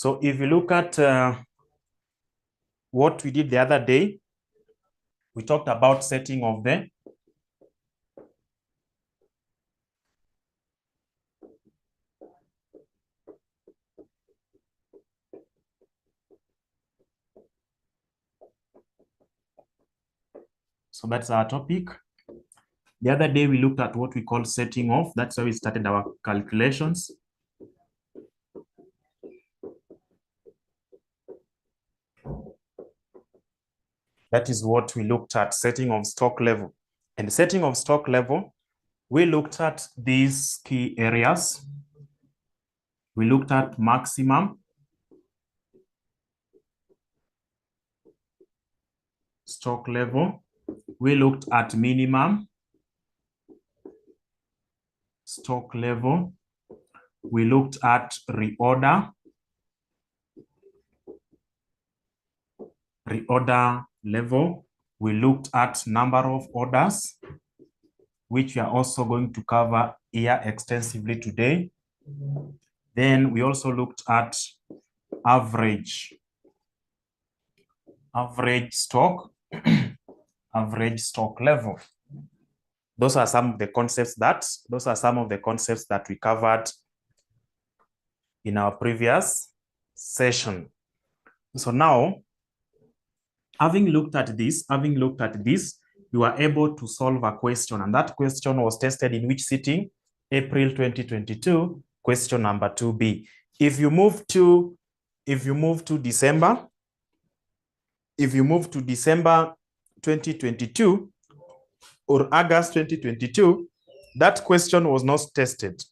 So if you look at what we did the other day, we talked about setting of the so that's our topic. The other day we looked at what we call setting off. That's how we started our calculations. That is what we looked at, setting of stock level. And setting of stock level, we looked at these key areas. We looked at maximum stock level. We looked at minimum stock level. We looked at reorder level. We looked at number of orders, which we are also going to cover here extensively today. Then we also looked at average stock, average stock level. Those are some of the concepts that we covered in our previous session. So now, having looked at this, you are able to solve a question, and that question was tested in which sitting? April 2022, question number 2B. If you move to December 2022 or August 2022, that question was not tested.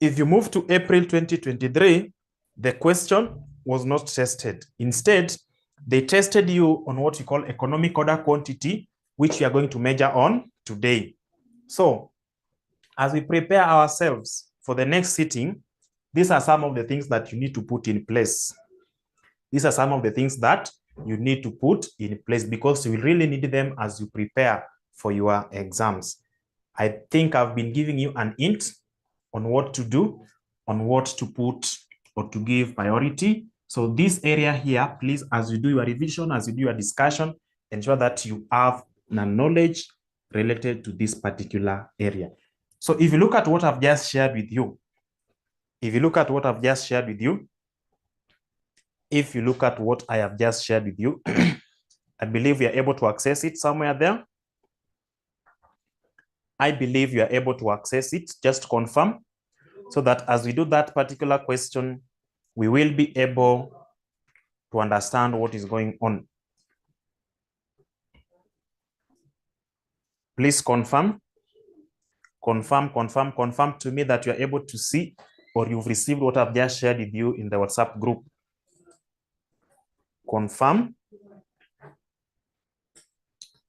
If you move to April 2023, the question was not tested. Instead, they tested you on what we call economic order quantity, which we are going to measure on today. So, as we prepare ourselves for the next sitting, these are some of the things that you need to put in place. These are some of the things that you need to put in place because you will really need them as you prepare for your exams. I think I've been giving you an hint on what to do, on what to put or to give priority. So this area here, please, as you do your revision, as you do your discussion, ensure that you have knowledge related to this particular area. So if you look at what I've just shared with you, I believe you are able to access it somewhere there. I believe you are able to access it. Just confirm so that as we do that particular question, we will be able to understand what is going on. Please confirm to me that you are able to see or you've received what I've just shared with you in the WhatsApp group. Confirm.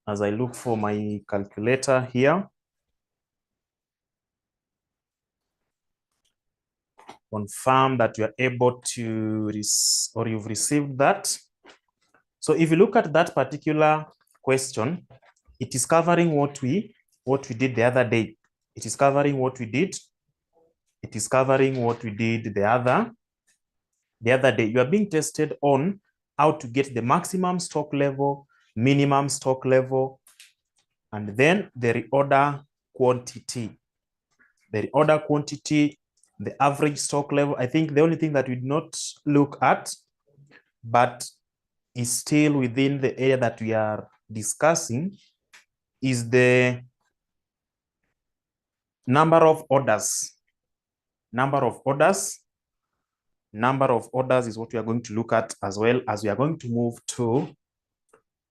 As I look for my calculator here. Confirm that you are able to or you've received that. So if you look at that particular question, it is covering what we did the other day. It is covering what we did. It is covering what we did the other day. You are being tested on how to get the maximum stock level, minimum stock level, and then the reorder quantity. The reorder quantity, the average stock level. I think the only thing that we did not look at, but is still within the area that we are discussing, is the number of orders. Number of orders is what we are going to look at, as well as we are going to move to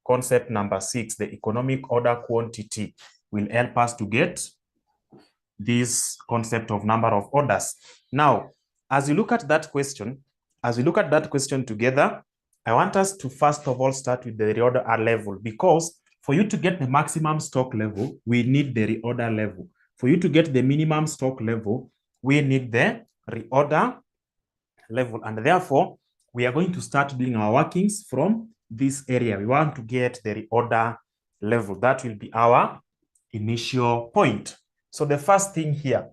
concept number 6. The economic order quantity will help us to get this concept of number of orders. Now, as you look at that question, together, I want us to first of all start with the reorder level, because for you to get the maximum stock level, we need the reorder level. For you to get the minimum stock level, we need the reorder level. And therefore, we are going to start doing our workings from this area. We want to get the reorder level. That will be our initial point. So the first thing here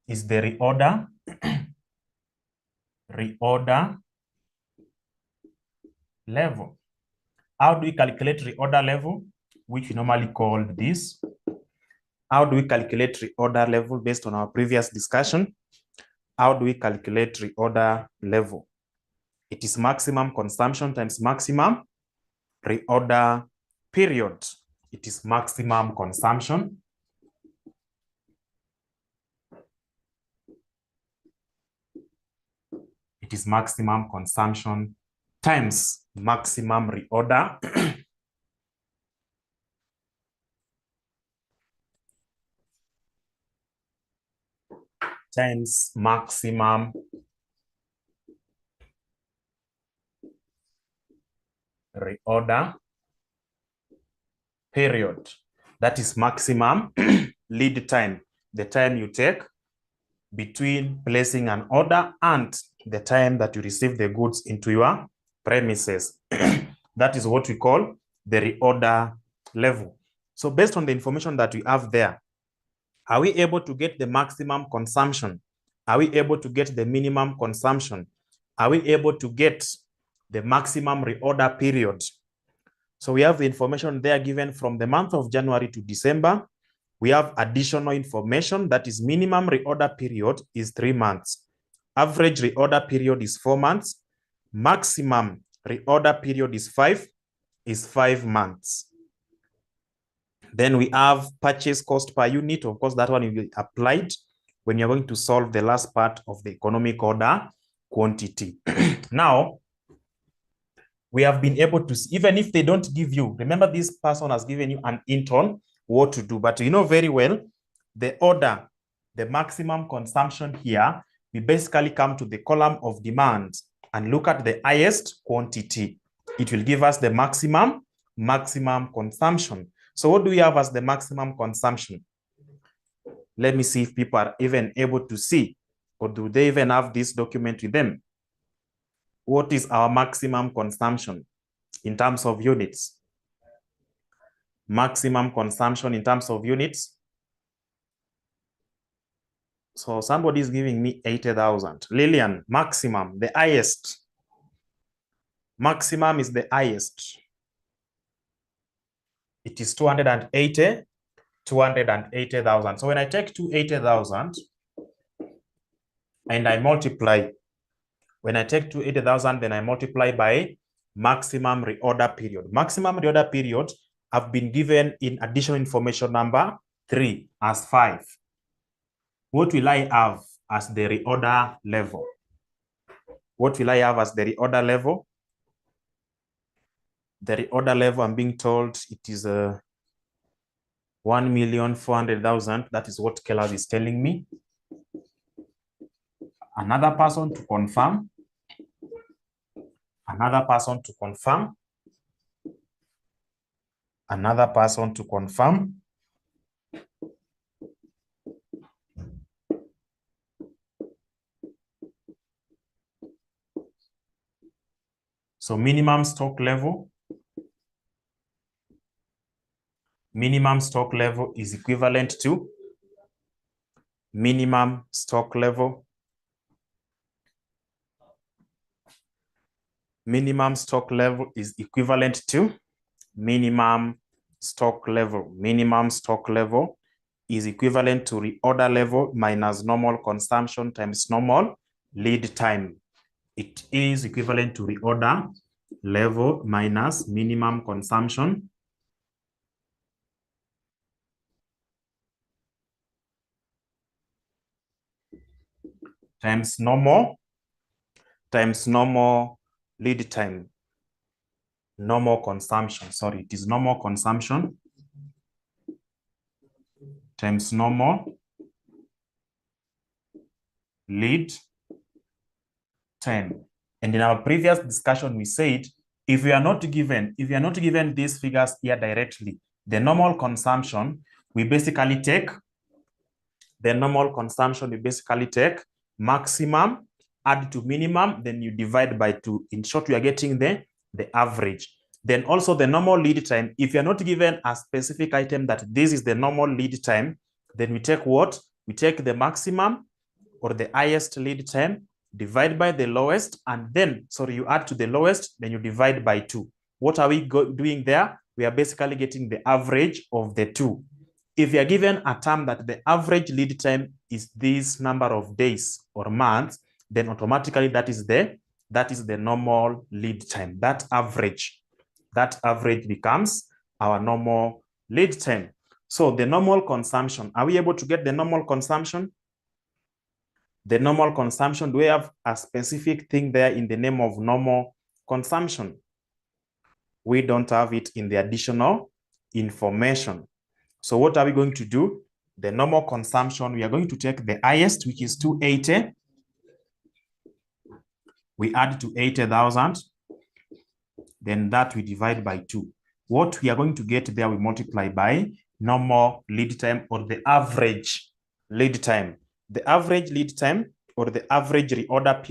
is the reorder reorder level. How do we calculate reorder level, which we normally call this? How do we calculate reorder level based on our previous discussion? How do we calculate reorder level? It is maximum consumption times maximum reorder period. It is maximum consumption it is maximum consumption times maximum reorder times maximum reorder period. That is maximum lead time, the time you take between placing an order and the time that you receive the goods into your premises. That is what we call the reorder level. So based on the information that we have there, are we able to get the maximum consumption? Are we able to get the minimum consumption? Are we able to get the maximum reorder period? So we have the information there given from the month of January to December. We have additional information that is minimum reorder period is 3 months. Average reorder period is 4 months. Maximum reorder period is 5 months. Then we have purchase cost per unit. Of course, that one will be applied when you're going to solve the last part of the economic order quantity. Now, we have been able to see, even if they don't give you, remember this person has given you an hint on what to do, but you know very well, the order, the maximum consumption here, we basically come to the column of demand and look at the highest quantity. It will give us the maximum consumption. So what do we have as the maximum consumption? Let me see if people are even able to see, or do they even have this document with them? What is our maximum consumption in terms of units? Maximum consumption in terms of units. So somebody is giving me 80,000. Lillian, maximum, the highest. Maximum is the highest. It is 280,000. So when I take 280,000 and I multiply, when I take 280,000, then I multiply by maximum reorder period. Maximum reorder period have been given in additional information number 3 as 5. What will I have as the reorder level? What will I have as the reorder level? The reorder level, I'm being told it is 1,400,000. That is what Keller is telling me. Another person to confirm. Another person to confirm. Another person to confirm. So minimum stock level. Minimum stock level is equivalent to minimum stock level. Minimum stock level is equivalent to minimum stock level. Minimum stock level is equivalent to reorder level minus normal consumption times normal lead time. It is equivalent to reorder level minus minimum consumption times normal lead time. Normal consumption, sorry, it is normal consumption times normal lead time. And in our previous discussion, we said, if we are not given these figures here directly, the normal consumption, we basically take maximum, add to minimum, then you divide by 2. In short, we are getting the average. Then also the normal lead time, if you're not given a specific item that this is the normal lead time, then we take what? We take the maximum or the highest lead time, divide by the lowest, and then, sorry, you add to the lowest, then you divide by 2. What are we doing there? We are basically getting the average of the two. If you are given a term that the average lead time is this number of days or months, then automatically that is the normal lead time. That average becomes our normal lead time. So the normal consumption, are we able to get the normal consumption? The normal consumption, do we have a specific thing there in the name of normal consumption? We don't have it in the additional information. So what are we going to do? The normal consumption, we are going to take the highest, which is 280. We add to 80,000. Then that we divide by 2. What we are going to get there, we multiply by normal lead time or the average lead time. The average lead time or the average reorder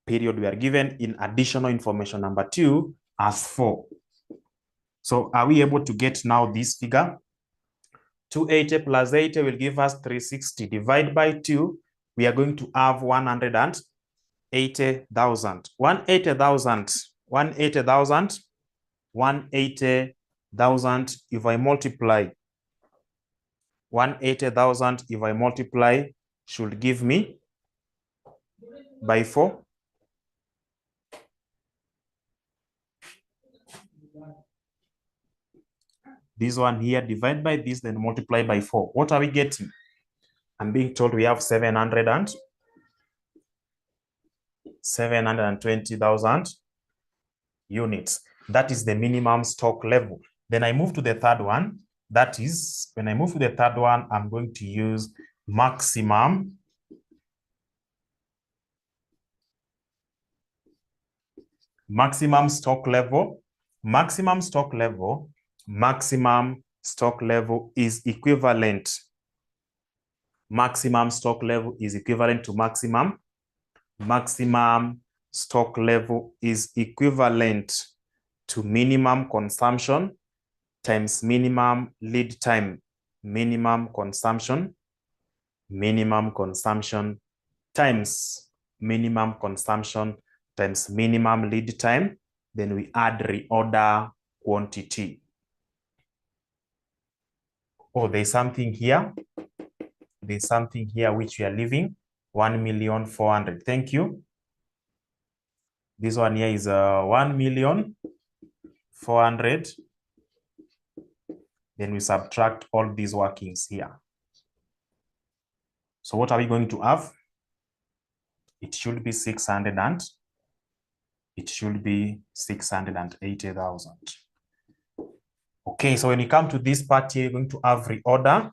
period, we are given in additional information number 2 as 4. So are we able to get now this figure? 280 plus 80 will give us 360. Divide by 2, we are going to have 180,000. 180,000 if I multiply. 180,000 if I multiply should give me by 4. This one here, divide by this, then multiply by 4. What are we getting? I'm being told we have 720,000 units. That is the minimum stock level. Then I move to the third one. That is, when I move to the third one, I'm going to use maximum stock level. Maximum stock level is equivalent. Maximum stock level is equivalent to maximum. Maximum stock level is equivalent to minimum consumption times minimum lead time. Minimum consumption times minimum consumption times minimum lead time. Then we add reorder quantity. Oh, there's something here. There's something here which we are leaving. 1,400,000. Thank you. This one here is 1,400,000. Then we subtract all these workings here. So what are we going to have? It should be 680,000. Okay, so when you come to this part here, you're going to have reorder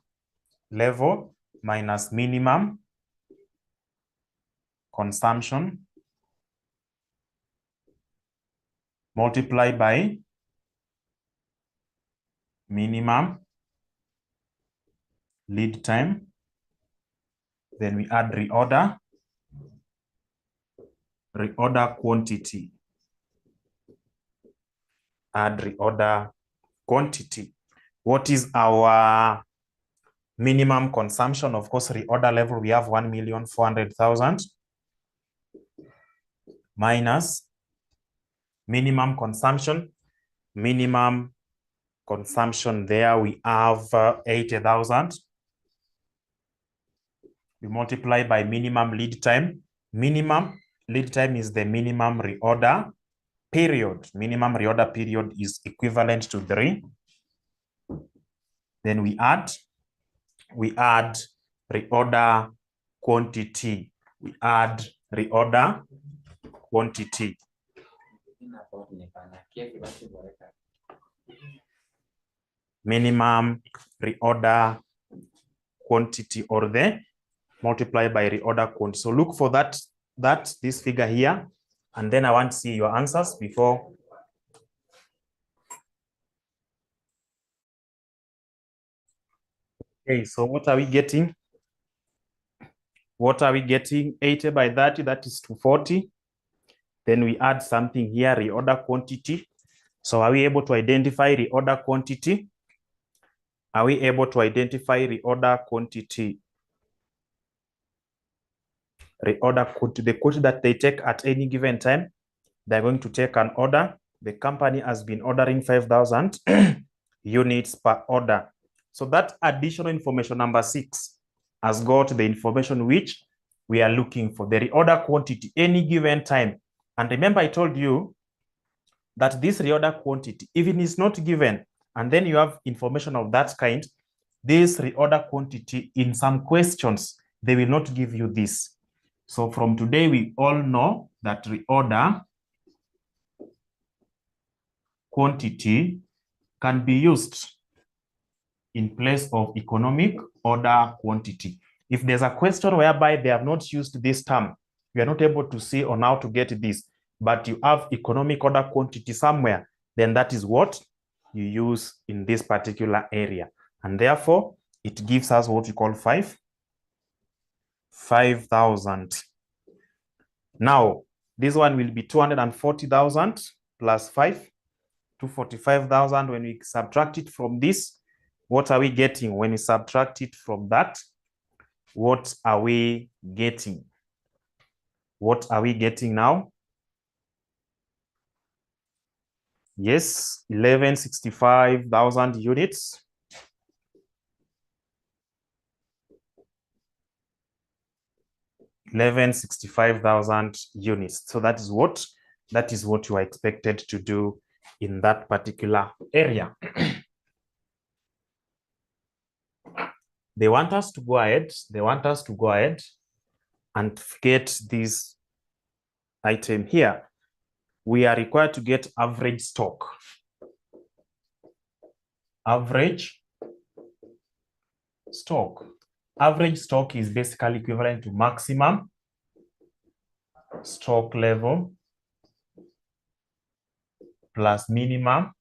level minus minimum consumption multiply by minimum lead time. Then we add reorder quantity. Add reorder quantity. What is our minimum consumption? Of course, reorder level, we have 1,400,000 minus minimum consumption. Minimum consumption there, we have 80,000. We multiply by minimum lead time. Minimum lead time is the minimum reorder period. Minimum reorder period is equivalent to 3. Then we add reorder quantity. We add reorder quantity. Minimum reorder quantity, or the multiply by reorder quantity. So look for this figure here, and then I want to see your answers before. Okay, so what are we getting? 80 by 30, that is 240. Then we add something here, reorder quantity. So are we able to identify reorder quantity? Are we able to identify reorder quantity? reorder quantity, the quantity that they take at any given time. They're going to take an order. The company has been ordering 5,000 units per order. So that additional information number 6 has got the information which we are looking for, the reorder quantity, any given time. And remember, I told you that this reorder quantity, if it is not given, and then you have information of that kind, this reorder quantity in some questions, they will not give you this. So from today, we all know that reorder quantity can be used in place of economic order quantity. If there's a question whereby they have not used this term, you are not able to see on how to get this, but you have economic order quantity somewhere, then that is what you use in this particular area. And therefore, it gives us what we call 5,000. Now, this one will be 240,000 plus 5, 245,000. When we subtract it from this, what are we getting? When we subtract it from that, what are we getting? What are we getting now? Yes, 1165,000 units. $1165,000 units. So that is what you are expected to do in that particular area. They want us to go ahead. They want us to go ahead and get this item here. We are required to get average stock. Average stock. Average stock is basically equivalent to maximum stock level plus minimum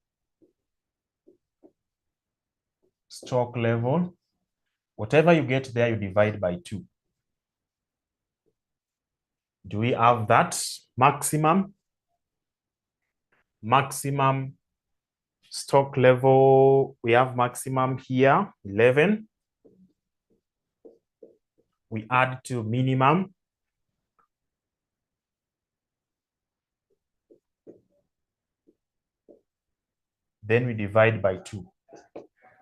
stock level. Whatever you get there, you divide by 2. Do we have that? Maximum stock level, we have maximum here, 11. We add to minimum. Then we divide by 2.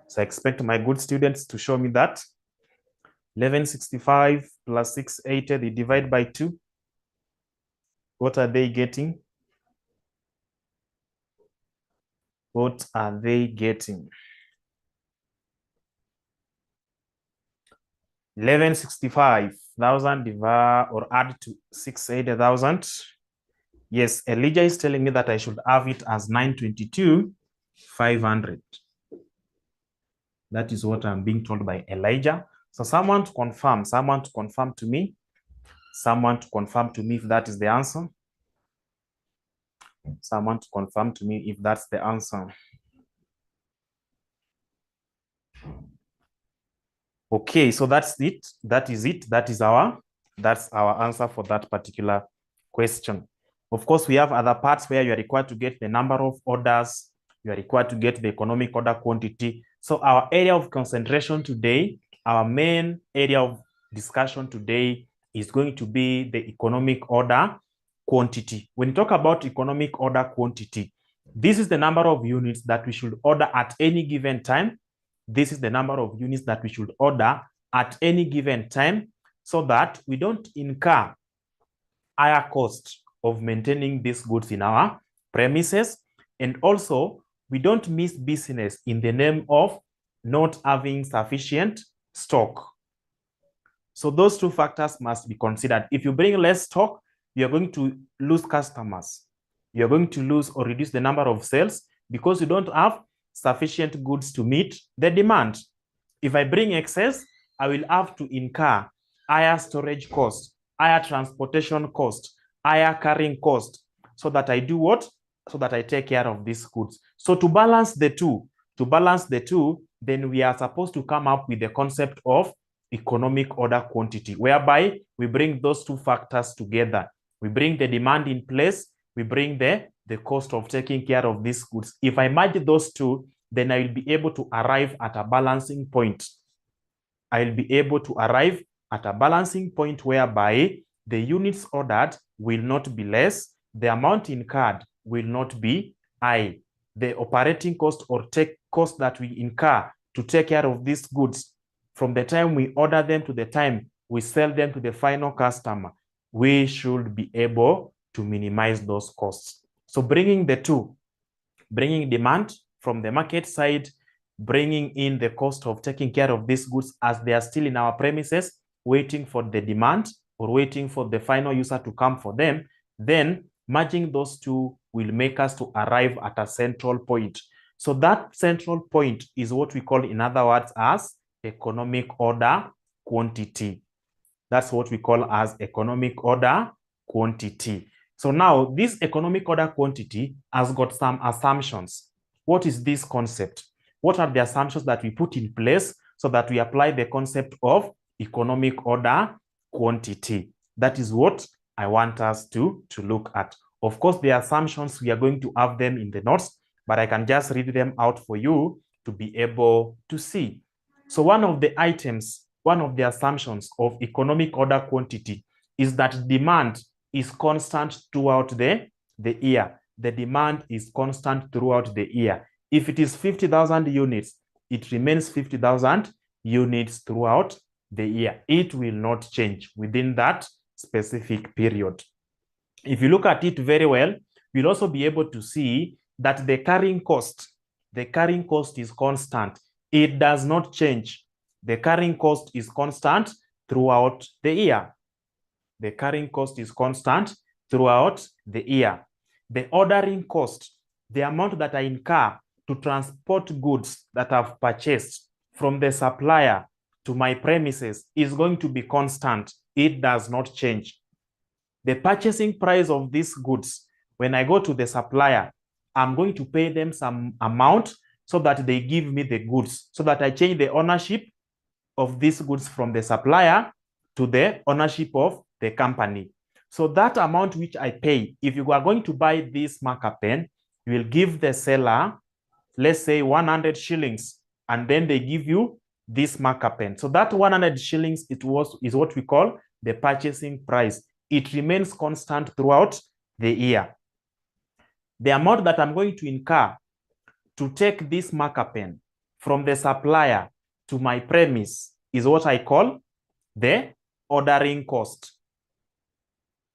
So I expect my good students to show me that. 1165 plus 680, they divide by 2. What are they getting? What are they getting? 1165,000 divide or add to 680,000. Yes, Elijah is telling me that I should have it as 922,500. That is what I'm being told by Elijah. So someone to confirm to me. Someone to confirm to me if that is the answer. Someone to confirm to me if that's the answer. Okay, so that's it. That is it. That's our answer for that particular question. Of course, we have other parts where you are required to get the number of orders. You are required to get the economic order quantity. So our area of concentration today, our main area of discussion today is going to be the economic order quantity. When you talk about economic order quantity, this is the number of units that we should order at any given time. This is the number of units that we should order at any given time so that we don't incur higher cost of maintaining these goods in our premises. And also, we don't miss business in the name of not having sufficient stock. So those 2 factors must be considered. If you bring less stock, you're going to lose customers. You're going to lose or reduce the number of sales because you don't have sufficient goods to meet the demand. If I bring excess, I will have to incur higher storage cost, higher transportation cost, higher carrying cost, so that I do what? So that I take care of these goods. So to balance the two, then we are supposed to come up with the concept of economic order quantity, whereby we bring those 2 factors together. We bring the demand in place, we bring the cost of taking care of these goods. If I merge those 2, then I will be able to arrive at a balancing point. I will be able to arrive at a balancing point whereby the units ordered will not be less, the amount incurred will not be high. The operating cost or take cost that we incur to take care of these goods from the time we order them to the time we sell them to the final customer, we should be able to minimize those costs. So bringing the two, bringing demand from the market side, bringing in the cost of taking care of these goods as they are still in our premises, waiting for the demand or waiting for the final user to come for them, then merging those two will make us to arrive at a central point. So that central point is what we call, in other words, as economic order quantity. That's what we call as economic order quantity. So now this economic order quantity has got some assumptions. What is this concept? What are the assumptions that we put in place so that we apply the concept of economic order quantity? That is what I want us to look at. Of course, the assumptions, we are going to have them in the notes, but I can just read them out for you to be able to see. So one of the items, one of the assumptions of economic order quantity is that demand is constant throughout the year. The demand is constant throughout the year. If it is 50,000 units, it remains 50,000 units throughout the year. It will not change within that specific period. If you look at it very well, you'll also be able to see that the carrying cost is constant. It does not change. The carrying cost is constant throughout the year. The carrying cost is constant throughout the year. The ordering cost, the amount that I incur to transport goods that I've purchased from the supplier to my premises, is going to be constant. It does not change. The purchasing price of these goods, when I go to the supplier, I'm going to pay them some amount so that they give me the goods, so that I change the ownership of these goods from the supplier to the ownership of the company. So that amount which I pay, if you are going to buy this marker pen, you will give the seller, let's say 100 shillings, and then they give you this marker pen. So that 100 shillings is what we call the purchasing price. It remains constant throughout the year. The amount that I'm going to incur to take this marker pen from the supplier to my premise is what I call the ordering cost.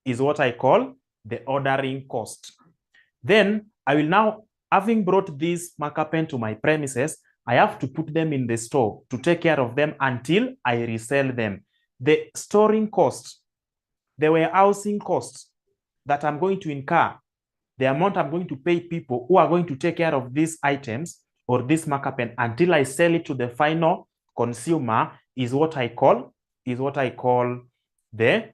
Is what I call the ordering cost. Then I will now, having brought this marker pen to my premises, I have to put them in the store to take care of them until I resell them. The storing cost, the warehousing costs that I'm going to incur, the amount I'm going to pay people who are going to take care of these items or this marker pen until I sell it to the final consumer is what I call the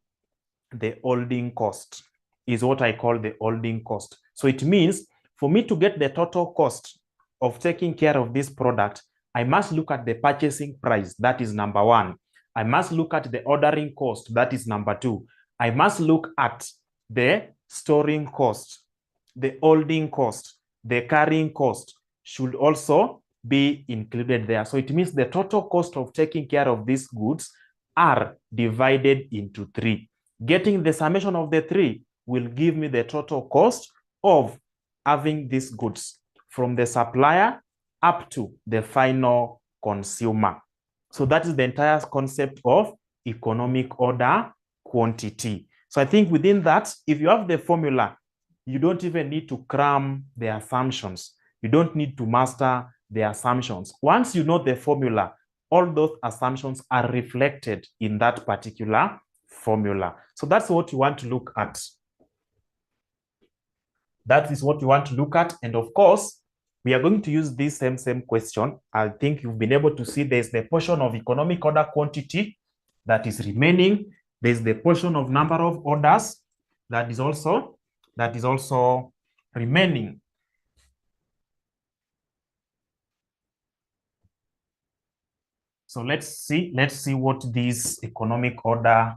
holding cost. Is what I call the holding cost. So it means for me to get the total cost of taking care of this product, I must look at the purchasing price. That is number one. I must look at the ordering cost. That is number two. I must look at the storing cost, the holding cost, the carrying cost should also be included there. So it means the total cost of taking care of these goods are divided into three. Getting the summation of the three will give me the total cost of having these goods from the supplier up to the final consumer. So that is the entire concept of economic order quantity. So I think within that, if you have the formula, you don't even need to cram the assumptions. You don't need to master the assumptions. Once you know the formula, all those assumptions are reflected in that particular formula. So that's what you want to look at. That is what you want to look at. And of course, we are going to use this same question. I think you've been able to see there's the portion of economic order quantity that is remaining. There's the portion of number of orders that is also remaining. So let's see what this economic order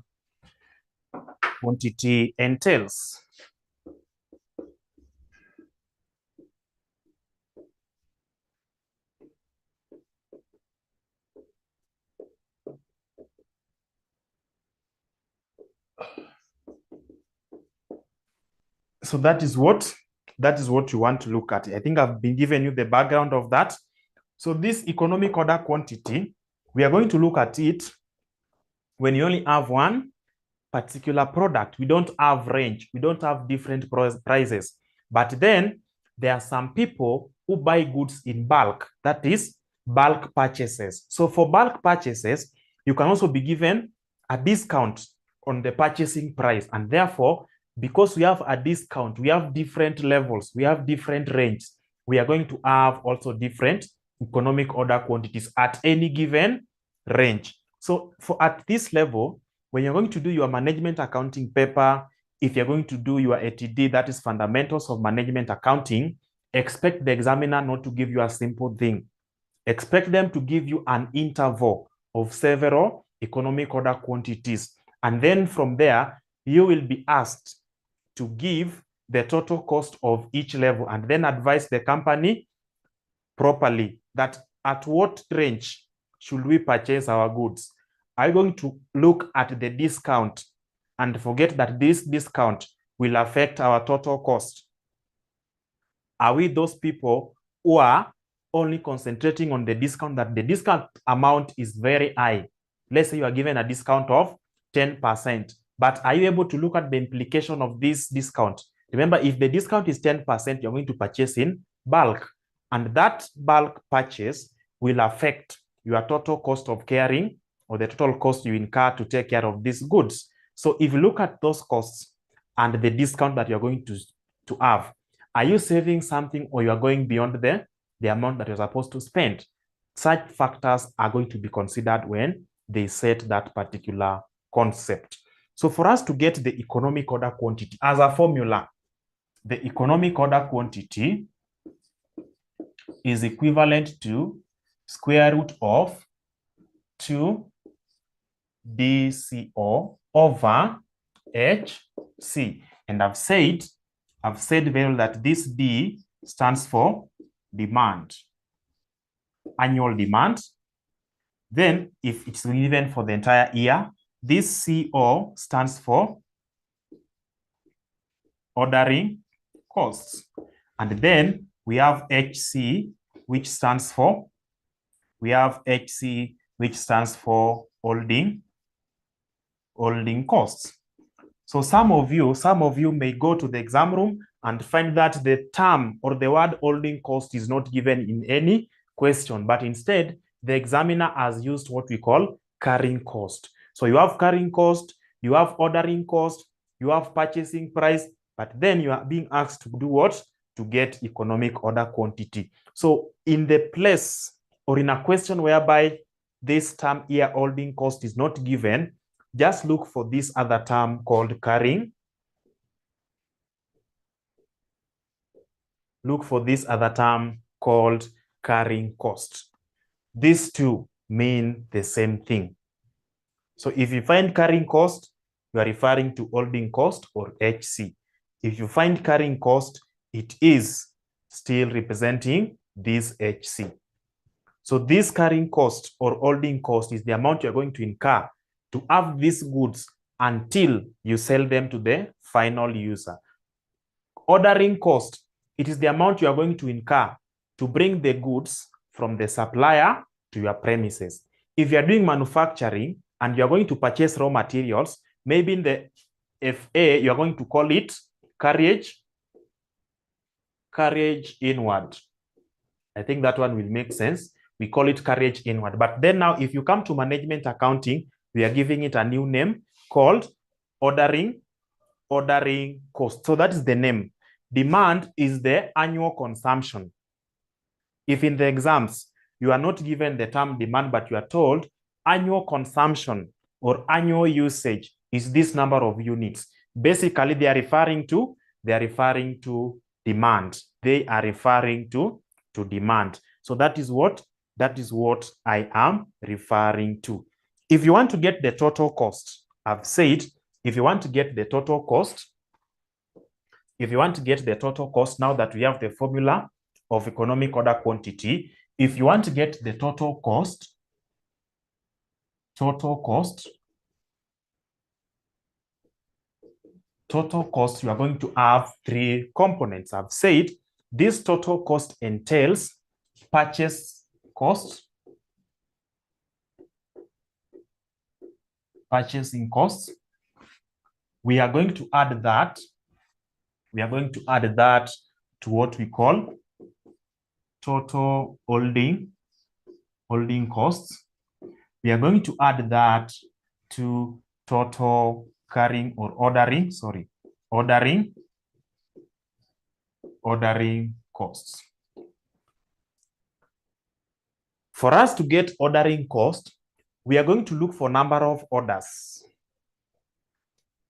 quantity entails. So that is what you want to look at. I think I've been giving you the background of that. So this economic order quantity, we are going to look at it when you only have one particular product. We don't have range. We don't have different prices. But then there are some people who buy goods in bulk. That is bulk purchases. So for bulk purchases, you can also be given a discount on the purchasing price. And therefore, because we have a discount, we have different levels, we have different ranges. We are going to have also different economic order quantities at any given range. So for at this level, when you're going to do your management accounting paper, if you're going to do your ATD, that is fundamentals of management accounting, expect the examiner not to give you a simple thing. Expect them to give you an interval of several economic order quantities. And then from there, you will be asked to give the total cost of each level and then advise the company properly that at what range should we purchase our goods. Are you going to look at the discount and forget that this discount will affect our total cost? Are we those people who are only concentrating on the discount, that the discount amount is very high? Let's say you are given a discount of 10%, but are you able to look at the implication of this discount? Remember, if the discount is 10%, you're going to purchase in bulk, and that bulk purchase will affect your total cost of carrying, or the total cost you incur to take care of these goods. So if you look at those costs and the discount that you're going to have, are you saving something, or you are going beyond the amount that you're supposed to spend? Such factors are going to be considered when they set that particular concept. So for us to get the economic order quantity as a formula, the economic order quantity is equivalent to square root of 2 DCO over HC. And I've said very well that this D stands for demand, annual demand. Then if it's given for the entire year, this CO stands for ordering costs. And then we have HC, which stands for, holding costs. So some of you may go to the exam room and find that the term or the word holding cost is not given in any question, but instead the examiner has used what we call carrying cost. So you have carrying cost, you have ordering cost, you have purchasing price, but then you are being asked to do what? To get economic order quantity. So in the place or in a question whereby this term here, holding cost, is not given, just look for this other term called carrying. Look for this other term called carrying cost. These two mean the same thing. So if you find carrying cost, you are referring to holding cost or HC. If you find carrying cost, it is still representing this HC. So this carrying cost or holding cost is the amount you're going to incur to have these goods until you sell them to the final user. Ordering cost, it is the amount you are going to incur to bring the goods from the supplier to your premises. If you are doing manufacturing and you are going to purchase raw materials, maybe in the FA, you are going to call it carriage inward. I think that one will make sense. We call it carriage inward. But then now, if you come to management accounting, we are giving it a new name called ordering cost. So that is the name. Demand is the annual consumption. If in the exams, you are not given the term demand, but you are told annual consumption or annual usage is this number of units. Basically, they are referring to demand. They are referring to demand. So that is what I am referring to. If you want to get the total cost, I've said, if you want to get the total cost, now that we have the formula of economic order quantity, if you want to get the total cost, total cost, you are going to have three components. I've said this total cost entails purchase cost, purchasing costs. We are going to add that. We are going to add that to what we call total holding costs. We are going to add that to total carrying or ordering costs. For us to get ordering cost, we are going to look for number of orders.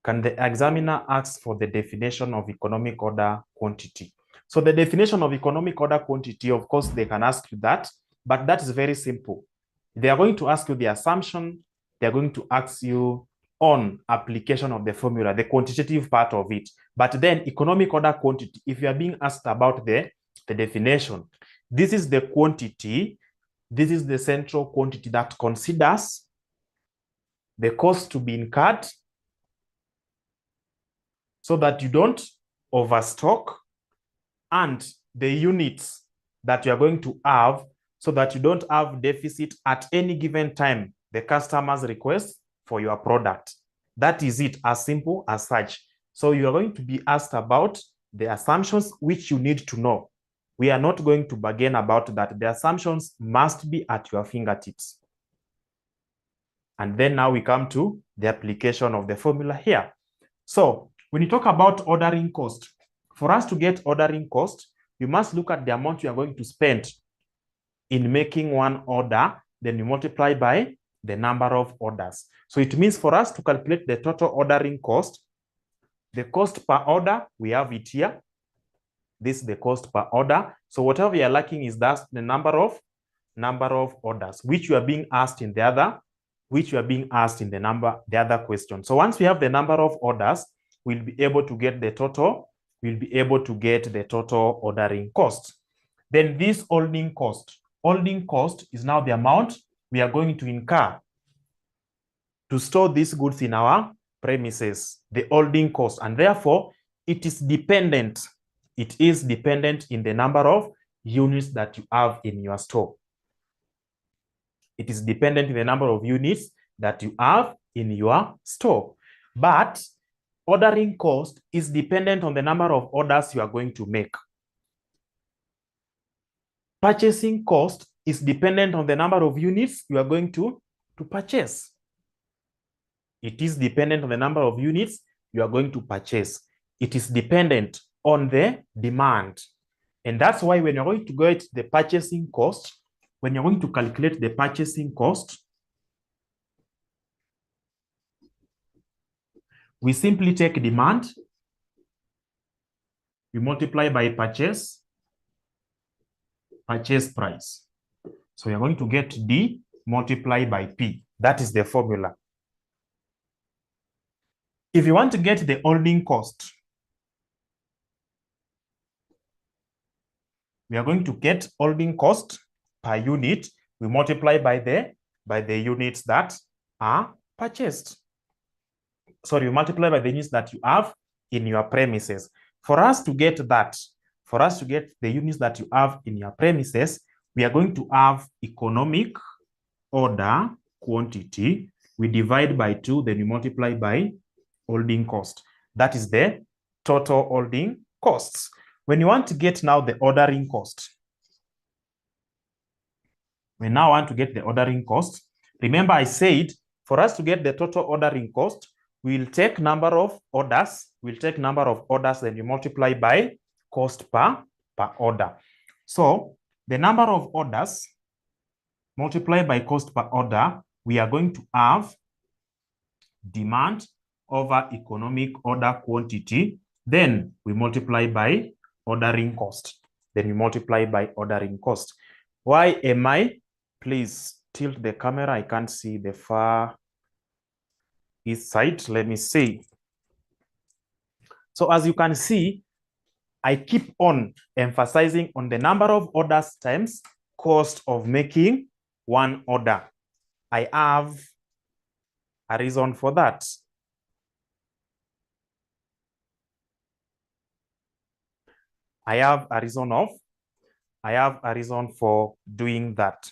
Can the examiner ask for the definition of economic order quantity? So the definition of economic order quantity, of course, they can ask you that, but that is very simple. They are going to ask you the assumption. They are going to ask you on application of the formula, the quantitative part of it. But then economic order quantity, if you are being asked about the definition, this is the quantity, this is the central quantity that considers the cost to be incurred so that you don't overstock, and the units that you are going to have so that you don't have deficit at any given time, the customer's request for your product. That is it, as simple as such. So you are going to be asked about the assumptions which you need to know. We are not going to bargain about that. The assumptions must be at your fingertips. And then now we come to the application of the formula here. So when you talk about ordering cost, for us to get ordering cost, you must look at the amount you are going to spend in making one order, then you multiply by the number of orders. So it means for us to calculate the total ordering cost, the cost per order, we have it here. This is the cost per order. So whatever you are lacking is that the number of orders, which you are being asked in the other, the other question. So once we have the number of orders, we'll be able to get the total, ordering cost. Then this holding cost is now the amount we are going to incur to store these goods in our premises, the holding cost, and therefore it is dependent in the number of units that you have in your store. It is dependent in the number of units that you have in your store. But ordering cost is dependent on the number of orders you are going to make. Purchasing cost is dependent on the number of units you are going to purchase. It is dependent on the number of units you are going to purchase. It is dependent on the demand. And that's why when you're going to get the purchasing cost, when you're going to calculate the purchasing cost, we simply take demand, we multiply by purchase price. So you're going to get D multiplied by P. That is the formula. If you want to get the holding cost, we are going to get holding cost per unit. We multiply by the units that are purchased. Sorry, you multiply by the units that you have in your premises. For us to get that, for us to get the units that you have in your premises, we are going to have economic order quantity. We divide by 2, then we multiply by holding cost. That is the total holding costs. When you want to get now the ordering cost, we now want to get the ordering cost. Remember I said, for us to get the total ordering cost, we'll take number of orders. Then you multiply by cost per order. So the number of orders multiplied by cost per order, we are going to have demand over economic order quantity. Then we multiply by ordering cost. Why am I? Please tilt the camera. I can't see the far east side. Let me see. So as you can see, I keep on emphasizing on the number of orders times cost of making one order. I have a reason for that. I have a reason for doing that.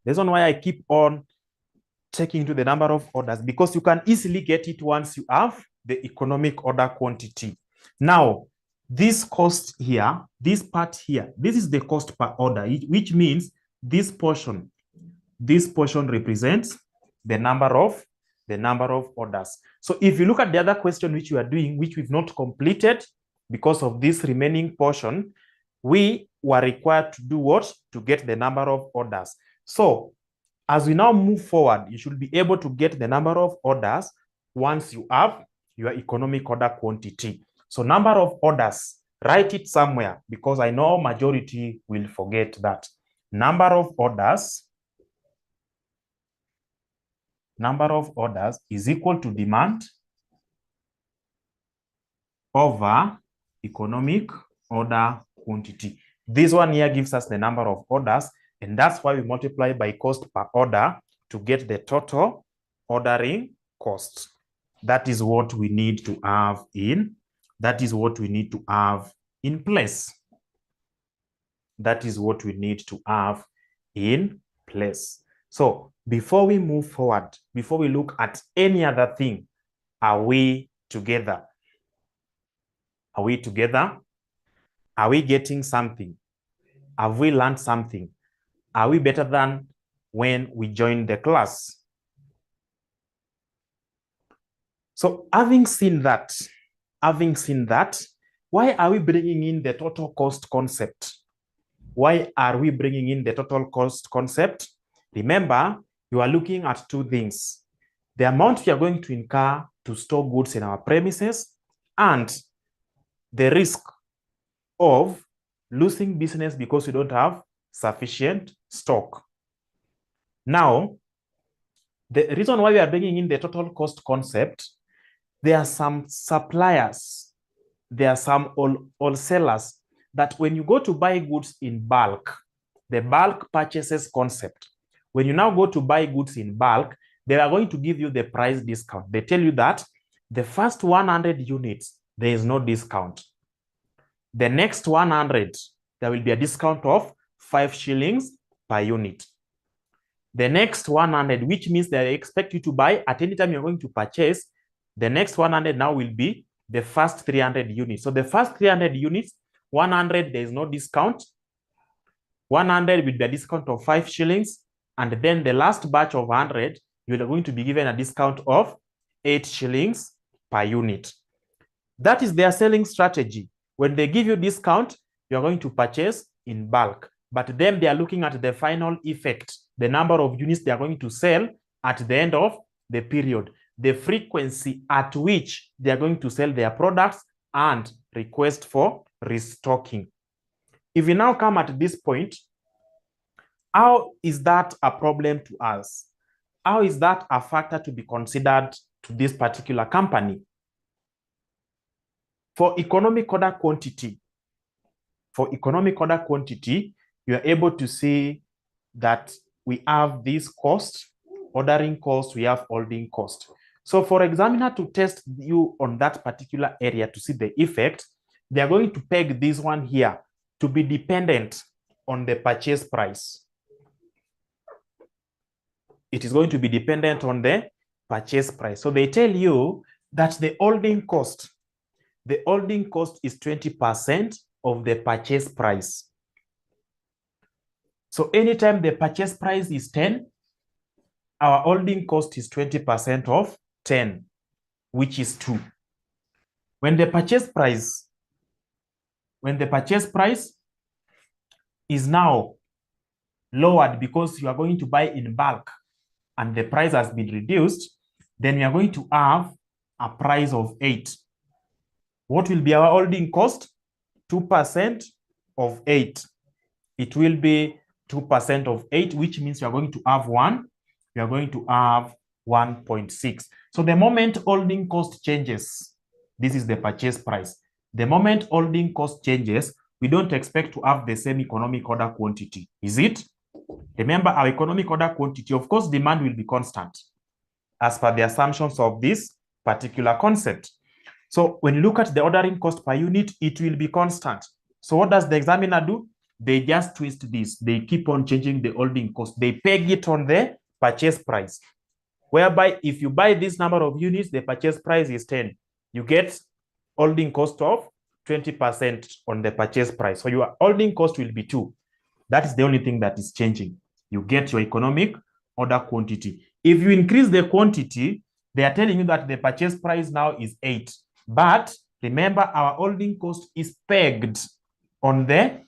The reason why I keep on taking to the number of orders, because you can easily get it once you have the economic order quantity. Now, this cost here, this part here, this is the cost per order, which means this portion represents the number of orders. So if you look at the other question which you are doing, which we've not completed because of this remaining portion, we were required to do what? To get the number of orders. So as we now move forward, you should be able to get the number of orders once you have your economic order quantity. So number of orders, write it somewhere, because I know majority will forget that. Number of orders is equal to demand over economic order quantity. This one here gives us the number of orders, and that's why we multiply by cost per order to get the total ordering cost. That is what we need to have in place. That is what we need to have in place. So before we move forward, before we look at any other thing, are we together? Are we together? Are we getting something? Have we learned something? Are we better than when we joined the class? So having seen that, why are we bringing in the total cost concept? Why are we bringing in the total cost concept? Remember, you are looking at two things: the amount we are going to incur to store goods in our premises and the risk of losing business because we don't have sufficient stock. Now, the reason why we are bringing in the total cost concept, there are some suppliers, there are some wholesalers that when you go to buy goods in bulk, the bulk purchases concept. When you now go to buy goods in bulk, they are going to give you the price discount. They tell you that the first 100 units, there is no discount. The next 100, there will be a discount of 5 shillings per unit. The next 100, which means they expect you to buy at any time you're going to purchase, the next 100 now will be the first 300 units. So the first 300 units, 100, there is no discount. 100 with the discount of 5 shillings. And then the last batch of 100, you're going to be given a discount of 8 shillings per unit. That is their selling strategy. When they give you discount, you're going to purchase in bulk. But then they are looking at the final effect, the number of units they are going to sell at the end of the period, the frequency at which they are going to sell their products, and request for restocking. If we now come at this point, how is that a problem to us? How is that a factor to be considered to this particular company? For economic order quantity, you are able to see that we have this cost, ordering cost, we have holding cost. So for examiner to test you on that particular area to see the effect, they are going to peg this one here to be dependent on the purchase price. It is going to be dependent on the purchase price. So they tell you that the holding cost is 20% of the purchase price. So anytime the purchase price is 10, our holding cost is 20% of 10, which is 2. When the purchase price is now lowered because you are going to buy in bulk and the price has been reduced, then we are going to have a price of 8. What will be our holding cost? 2% of 8. It will be 2% of 8, which means you are going to have 1. You are going to have 1.6. So the moment holding cost changes, this is the purchase price. The moment holding cost changes, we don't expect to have the same economic order quantity. Is it? Remember, our economic order quantity, of course, demand will be constant as per the assumptions of this particular concept. So when you look at the ordering cost per unit, it will be constant. So what does the examiner do? They just twist this. They keep on changing the ordering cost. They peg it on the purchase price, whereby if you buy this number of units, the purchase price is 10. You get holding cost of 20% on the purchase price. So your holding cost will be 2. That is the only thing that is changing. You get your economic order quantity. If you increase the quantity, they are telling you that the purchase price now is 8. But remember, our holding cost is pegged on the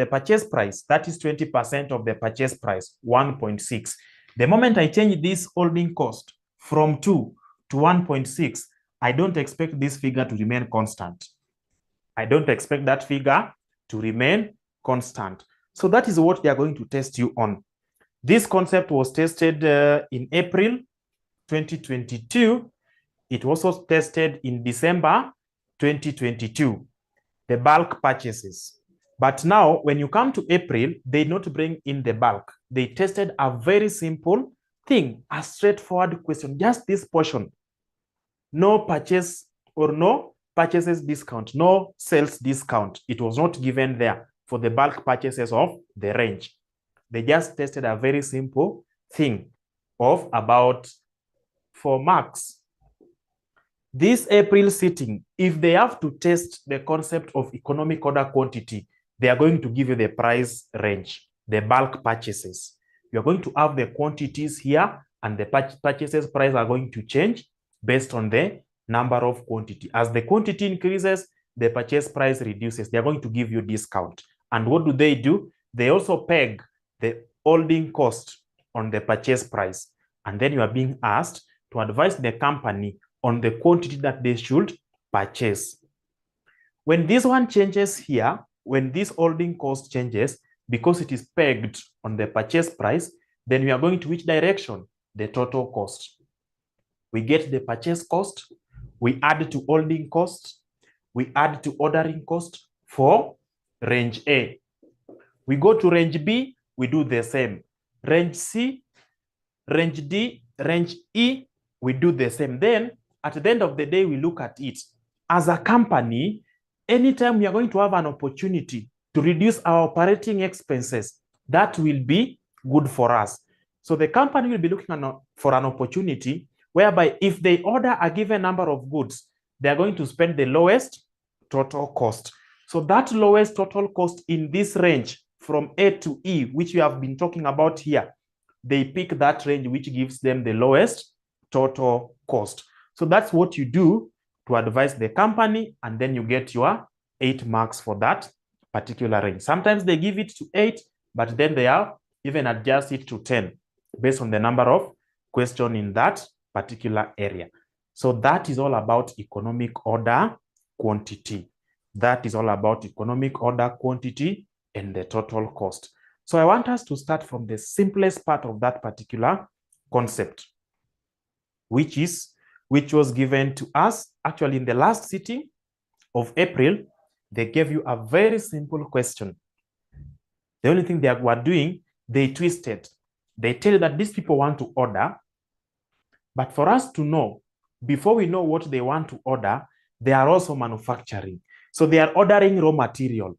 purchase price. That is 20% of the purchase price, 1.6. The moment I change this holding cost from 2 to 1.6, I don't expect this figure to remain constant. I don't expect that figure to remain constant. So that is what they are going to test you on. This concept was tested in April 2022. It was also tested in December 2022, the bulk purchases. But now, when you come to April, they did not bring in the bulk. They tested a very simple thing, a straightforward question, just this portion. No purchase or no purchases discount, no sales discount. It was not given there for the bulk purchases of the range. They just tested a very simple thing of about 4 marks. This April sitting, if they have to test the concept of economic order quantity, they are going to give you the price range, the bulk purchases. You are going to have the quantities here, and the purchases price are going to change based on the number of quantity. As the quantity increases, the purchase price reduces. They are going to give you discount. And what do? They also peg the holding cost on the purchase price. And then you are being asked to advise the company on the quantity that they should purchase. When this one changes here, when this holding cost changes, because it is pegged on the purchase price, then we are going to which direction? The total cost. We get the purchase cost, we add to holding cost, we add to ordering cost for range A. We go to range B, we do the same. Range C, range D, range E, we do the same. Then at the end of the day, we look at it. As a company, anytime we are going to have an opportunity to reduce our operating expenses, that will be good for us. So the company will be looking for an opportunity whereby if they order a given number of goods, they are going to spend the lowest total cost. So that lowest total cost in this range from A to E, which we have been talking about here, they pick that range which gives them the lowest total cost. So that's what you do to advise the company, and then you get your 8 marks for that particular range. Sometimes they give it to 8, but then they have even adjust it to 10 based on the number of questions in that particular area. So that is all about economic order quantity. That is all about economic order quantity and the total cost. So I want us to start from the simplest part of that particular concept, which was given to us actually in the last sitting of April. They gave you a very simple question. The only thing they were doing, they twisted. They tell you that these people want to order, but for us to know, before we know what they want to order, they are also manufacturing. So they are ordering raw material.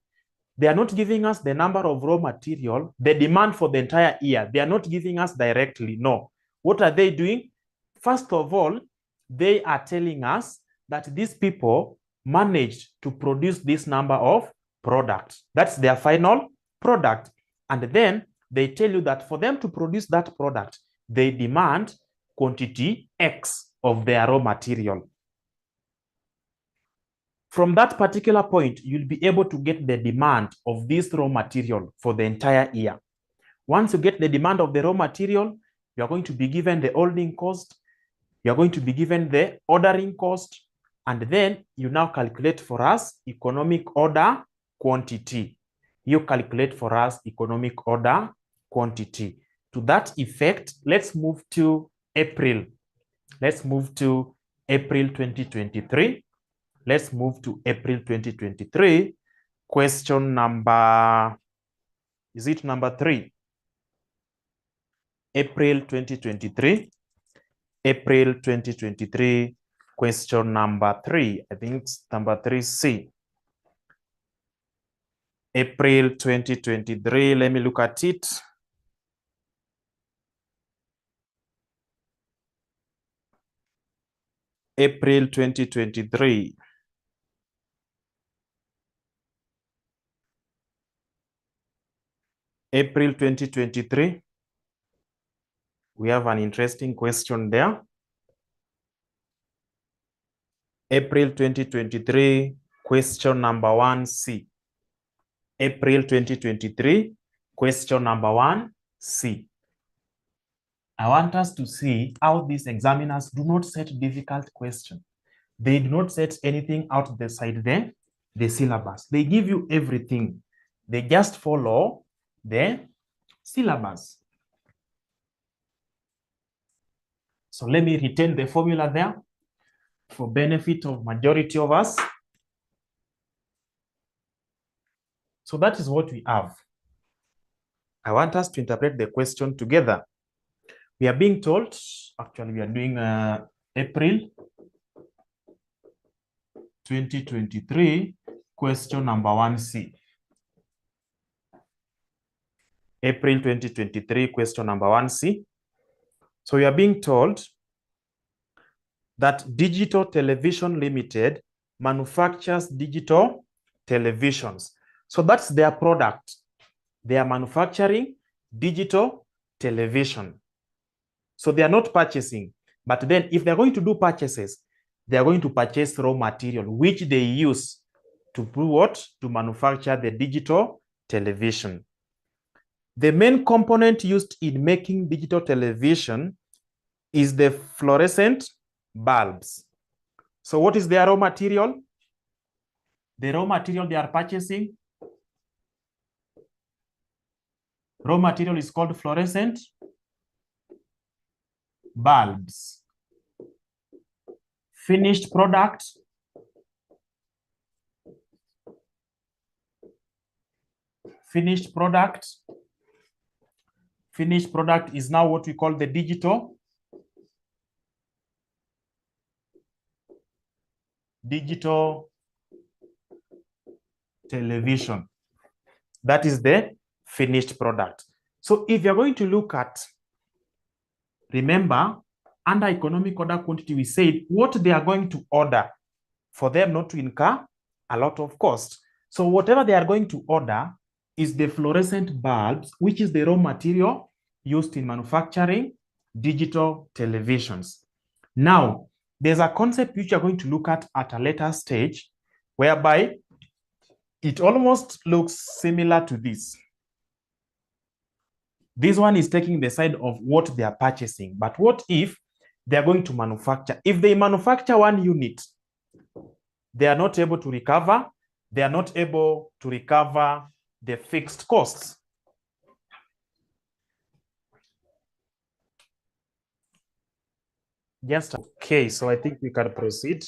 They are not giving us the number of raw material, the demand for the entire year. They are not giving us directly, no. What are they doing? First of all, they are telling us that these people managed to produce this number of products. That's their final product. And then they tell you that for them to produce that product, they demand quantity X of their raw material. From that particular point, you'll be able to get the demand of this raw material for the entire year. Once you get the demand of the raw material, you are going to be given the holding cost, you are going to be given the ordering cost, and then you now calculate for us economic order quantity. You calculate for us economic order quantity. To that effect, let's move to April. Let's move to April 2023. Let's move to April 2023. Question number, is it number 3? April 2023. April 2023, question number 3. I think it's number 3C. April 2023, let me look at it. April 2023. April 2023. We have an interesting question there. April 2023, question number 1C. April 2023, question number 1C. I want us to see how these examiners do not set difficult questions. They do not set anything out the side there, the syllabus. They give you everything. They just follow the syllabus. So let me retain the formula there for benefit of majority of us. So that is what we have. I want us to interpret the question together. We are being told, actually we are doing April 2023, question number 1C. April 2023, question number 1C. So we are being told that Digital Television Limited manufactures digital televisions. So that's their product. They are manufacturing digital television. So they are not purchasing. But then if they're going to do purchases, they are going to purchase raw material, which they use to do what? To manufacture the digital television. The main component used in making digital television is the fluorescent bulbs. So what is their raw material? The raw material they are purchasing, raw material is called fluorescent bulbs. Finished product, finished product is now what we call the digital television. That is the finished product. So if you're going to look at, remember, under economic order quantity, we said what they are going to order for them not to incur a lot of cost. So whatever they are going to order is the fluorescent bulbs, which is the raw material used in manufacturing digital televisions. Now, there's a concept which you're going to look at a later stage, whereby it almost looks similar to this. This one is taking the side of what they are purchasing. But what if they are going to manufacture? If they manufacture one unit, they are not able to recover. They are not able to recover the fixed costs. Just okay, so I think we can proceed.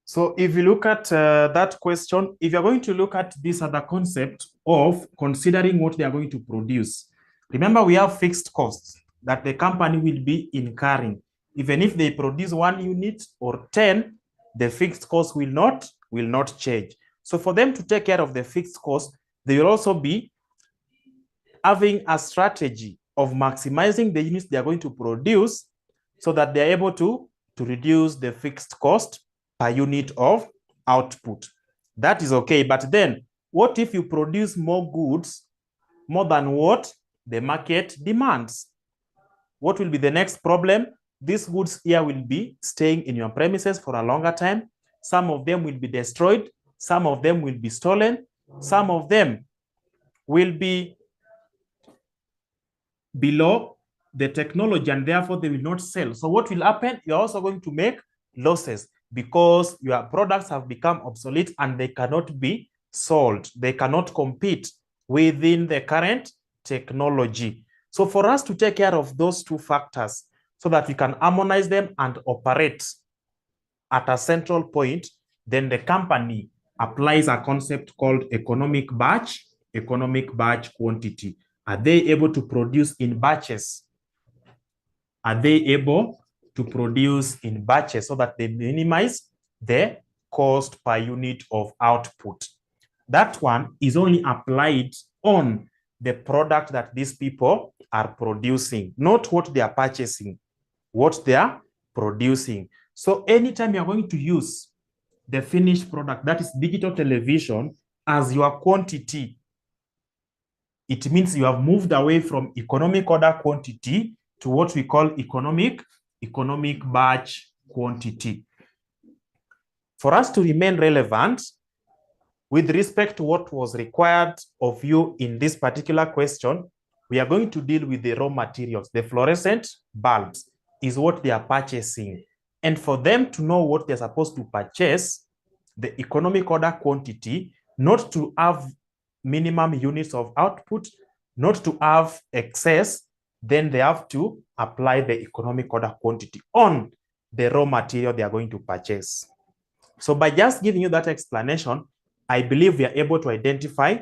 So if you look at that question, if you're going to look at this other concept of considering what they are going to produce, remember we have fixed costs that the company will be incurring. Even if they produce 1 unit or 10, the fixed cost will not change. So for them to take care of the fixed cost, they will also be having a strategy of maximizing the units they are going to produce so that they're able to reduce the fixed cost per unit of output. That is okay. But then what if you produce more goods, more than what the market demands? What will be the next problem? These goods here will be staying in your premises for a longer time. Some of them will be destroyed. Some of them will be stolen. Some of them will be below the technology and therefore they will not sell. So what will happen? You're also going to make losses because your products have become obsolete and they cannot be sold. They cannot compete within the current technology. So for us to take care of those two factors so that we can harmonize them and operate at a central point, then the company applies a concept called economic batch quantity. Are they able to produce in batches are they able to produce in batches so that they minimize the cost per unit of output. That one is only applied on the product that these people are producing, not what they are purchasing, what they are producing. So anytime you're going to use the finished product, that is digital television, as your quantity, it means you have moved away from economic order quantity to what we call economic batch quantity. For us to remain relevant with respect to what was required of you in this particular question, we are going to deal with the raw materials. The fluorescent bulbs is what they are purchasing. And for them to know what they're supposed to purchase, the economic order quantity, not to have minimum units of output, not to have excess, then they have to apply the economic order quantity on the raw material they are going to purchase. So by just giving you that explanation, I believe we are able to identify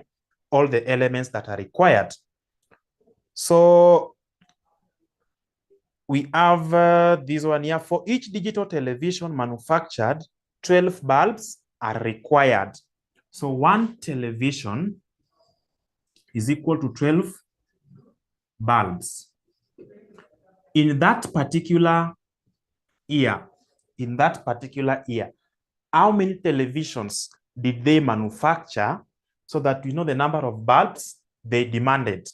all the elements that are required. So we have this one here. For each digital television manufactured, 12 bulbs are required. So one television is equal to 12 bulbs. In that particular year, how many televisions did they manufacture so that we know the number of bulbs they demanded?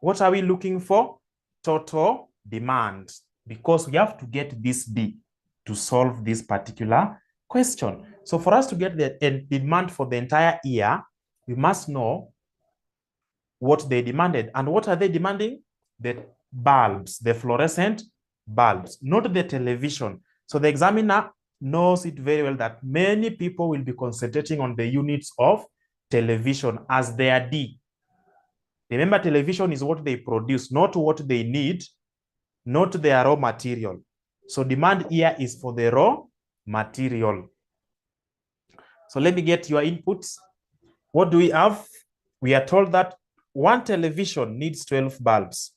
What are we looking for? Total demand, because we have to get this D to solve this particular question. So for us to get the demand for the entire year, we must know what they demanded. And what are they demanding? The bulbs, the fluorescent bulbs, not the television. So the examiner knows it very well that many people will be concentrating on the units of television as their D. Remember, television is what they produce, not what they need, not their raw material. So demand here is for the raw material. So let me get your inputs. What do we have? We are told that one television needs 12 bulbs.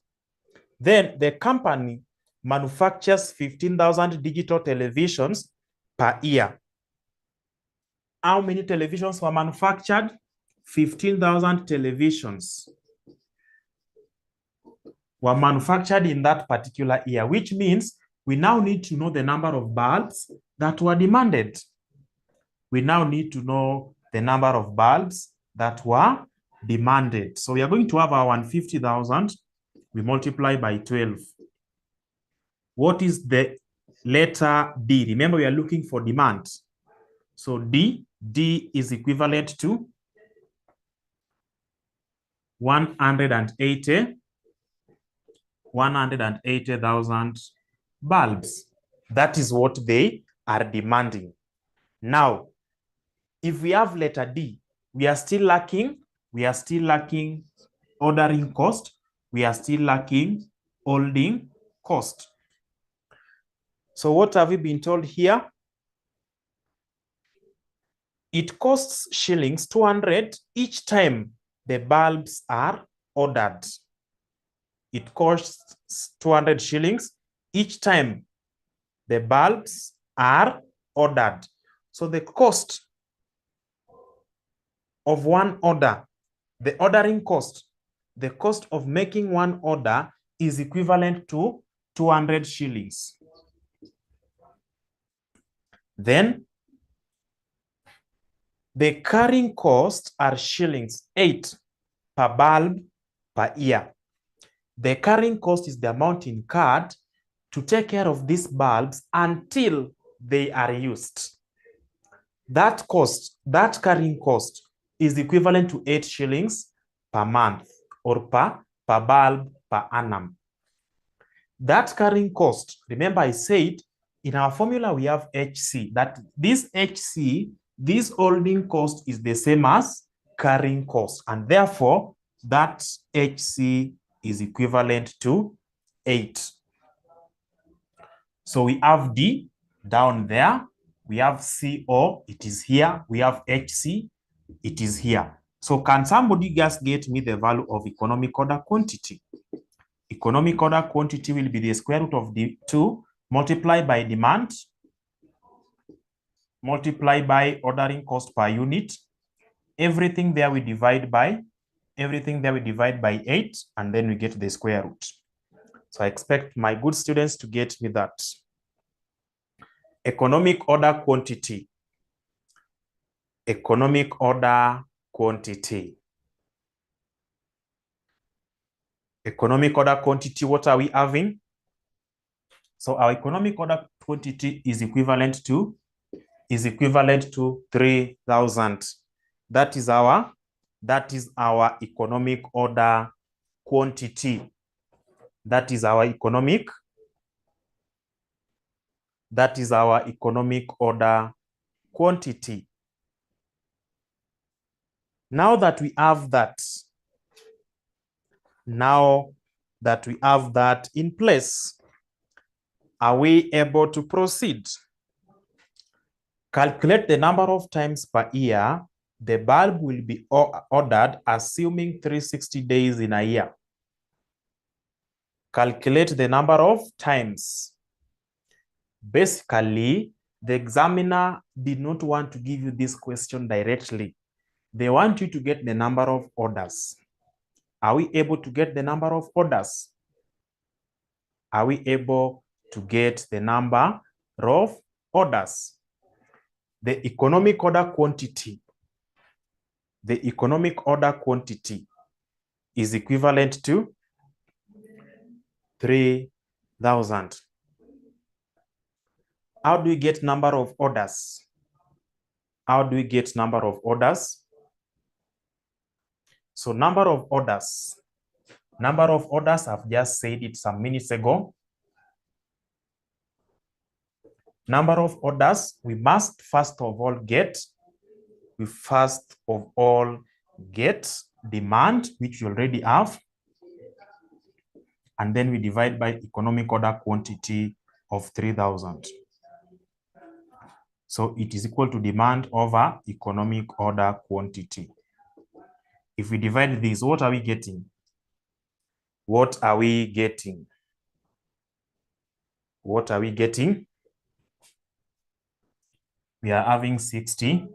Then the company manufactures 15,000 digital televisions per year. How many televisions were manufactured? 15,000 televisions were manufactured in that particular year, which means we now need to know the number of bulbs that were demanded. We now need to know the number of bulbs that were demanded. So we are going to have our 150,000. We multiply by 12. What is the letter D? Remember, we are looking for demand. So D is equivalent to 180,000 bulbs. That is what they are demanding. Now, if we have letter D, we are still lacking ordering cost. We are still lacking holding cost. So what have we been told here? It costs shillings 200 each time the bulbs are ordered. It costs 200 shillings each time the bulbs are ordered. So the cost of one order, the ordering cost, the cost of making one order is equivalent to 200 shillings. Then the carrying costs are shillings 8 per bulb per year. The carrying cost is the amount incurred to take care of these bulbs until they are used. That cost, that carrying cost, is equivalent to 8 shillings per month or per bulb per annum. That carrying cost, remember I said in our formula we have HC, that this HC, this holding cost is the same as carrying cost, and therefore that HC is equivalent to 8. So we have D down there, we have CO, it is here, we have HC, it is here. So can somebody just get me the value of economic order quantity? economic order quantity will be the square root of the 2 multiplied by demand, multiplied by ordering cost per unit. Everything there we divide by 8, and then we get the square root. So I expect my good students to get me that. Economic order quantity. Economic order quantity. Economic order quantity, what are we having? So our economic order quantity is equivalent to 3,000. That is our economic order quantity. That is our economic order quantity. Now that we have that in place, are we able to proceed? Calculate the number of times per year the bulb will be ordered, assuming 360 days in a year. Calculate the number of times. Basically, the examiner did not want to give you this question directly. They want you to get the number of orders. Are we able to get the number of orders? Are we able to get the number of orders? The economic order quantity. The economic order quantity is equivalent to 3,000. How do we get number of orders? How do we get number of orders? So number of orders. Number of orders, I've just said it some minutes ago. Number of orders, we must first of all get demand, which we already have. And then we divide by economic order quantity of 3,000. So it is equal to demand over economic order quantity. If we divide this, what are we getting? What are we getting? What are we getting? We are having 60.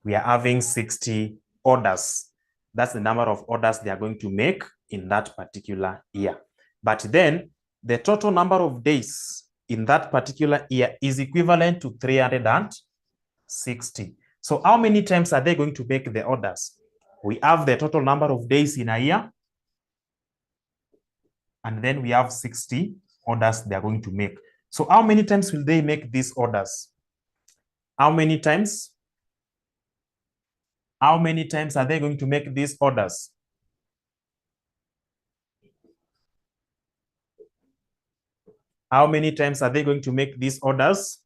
We are having 60 orders. That's the number of orders they are going to make in that particular year. But then the total number of days in that particular year is equivalent to 360. So how many times are they going to make the orders? We have the total number of days in a year, and then we have 60 orders they are going to make. So how many times will they make these orders? How many times? How many times are they going to make these orders? How many times are they going to make these orders?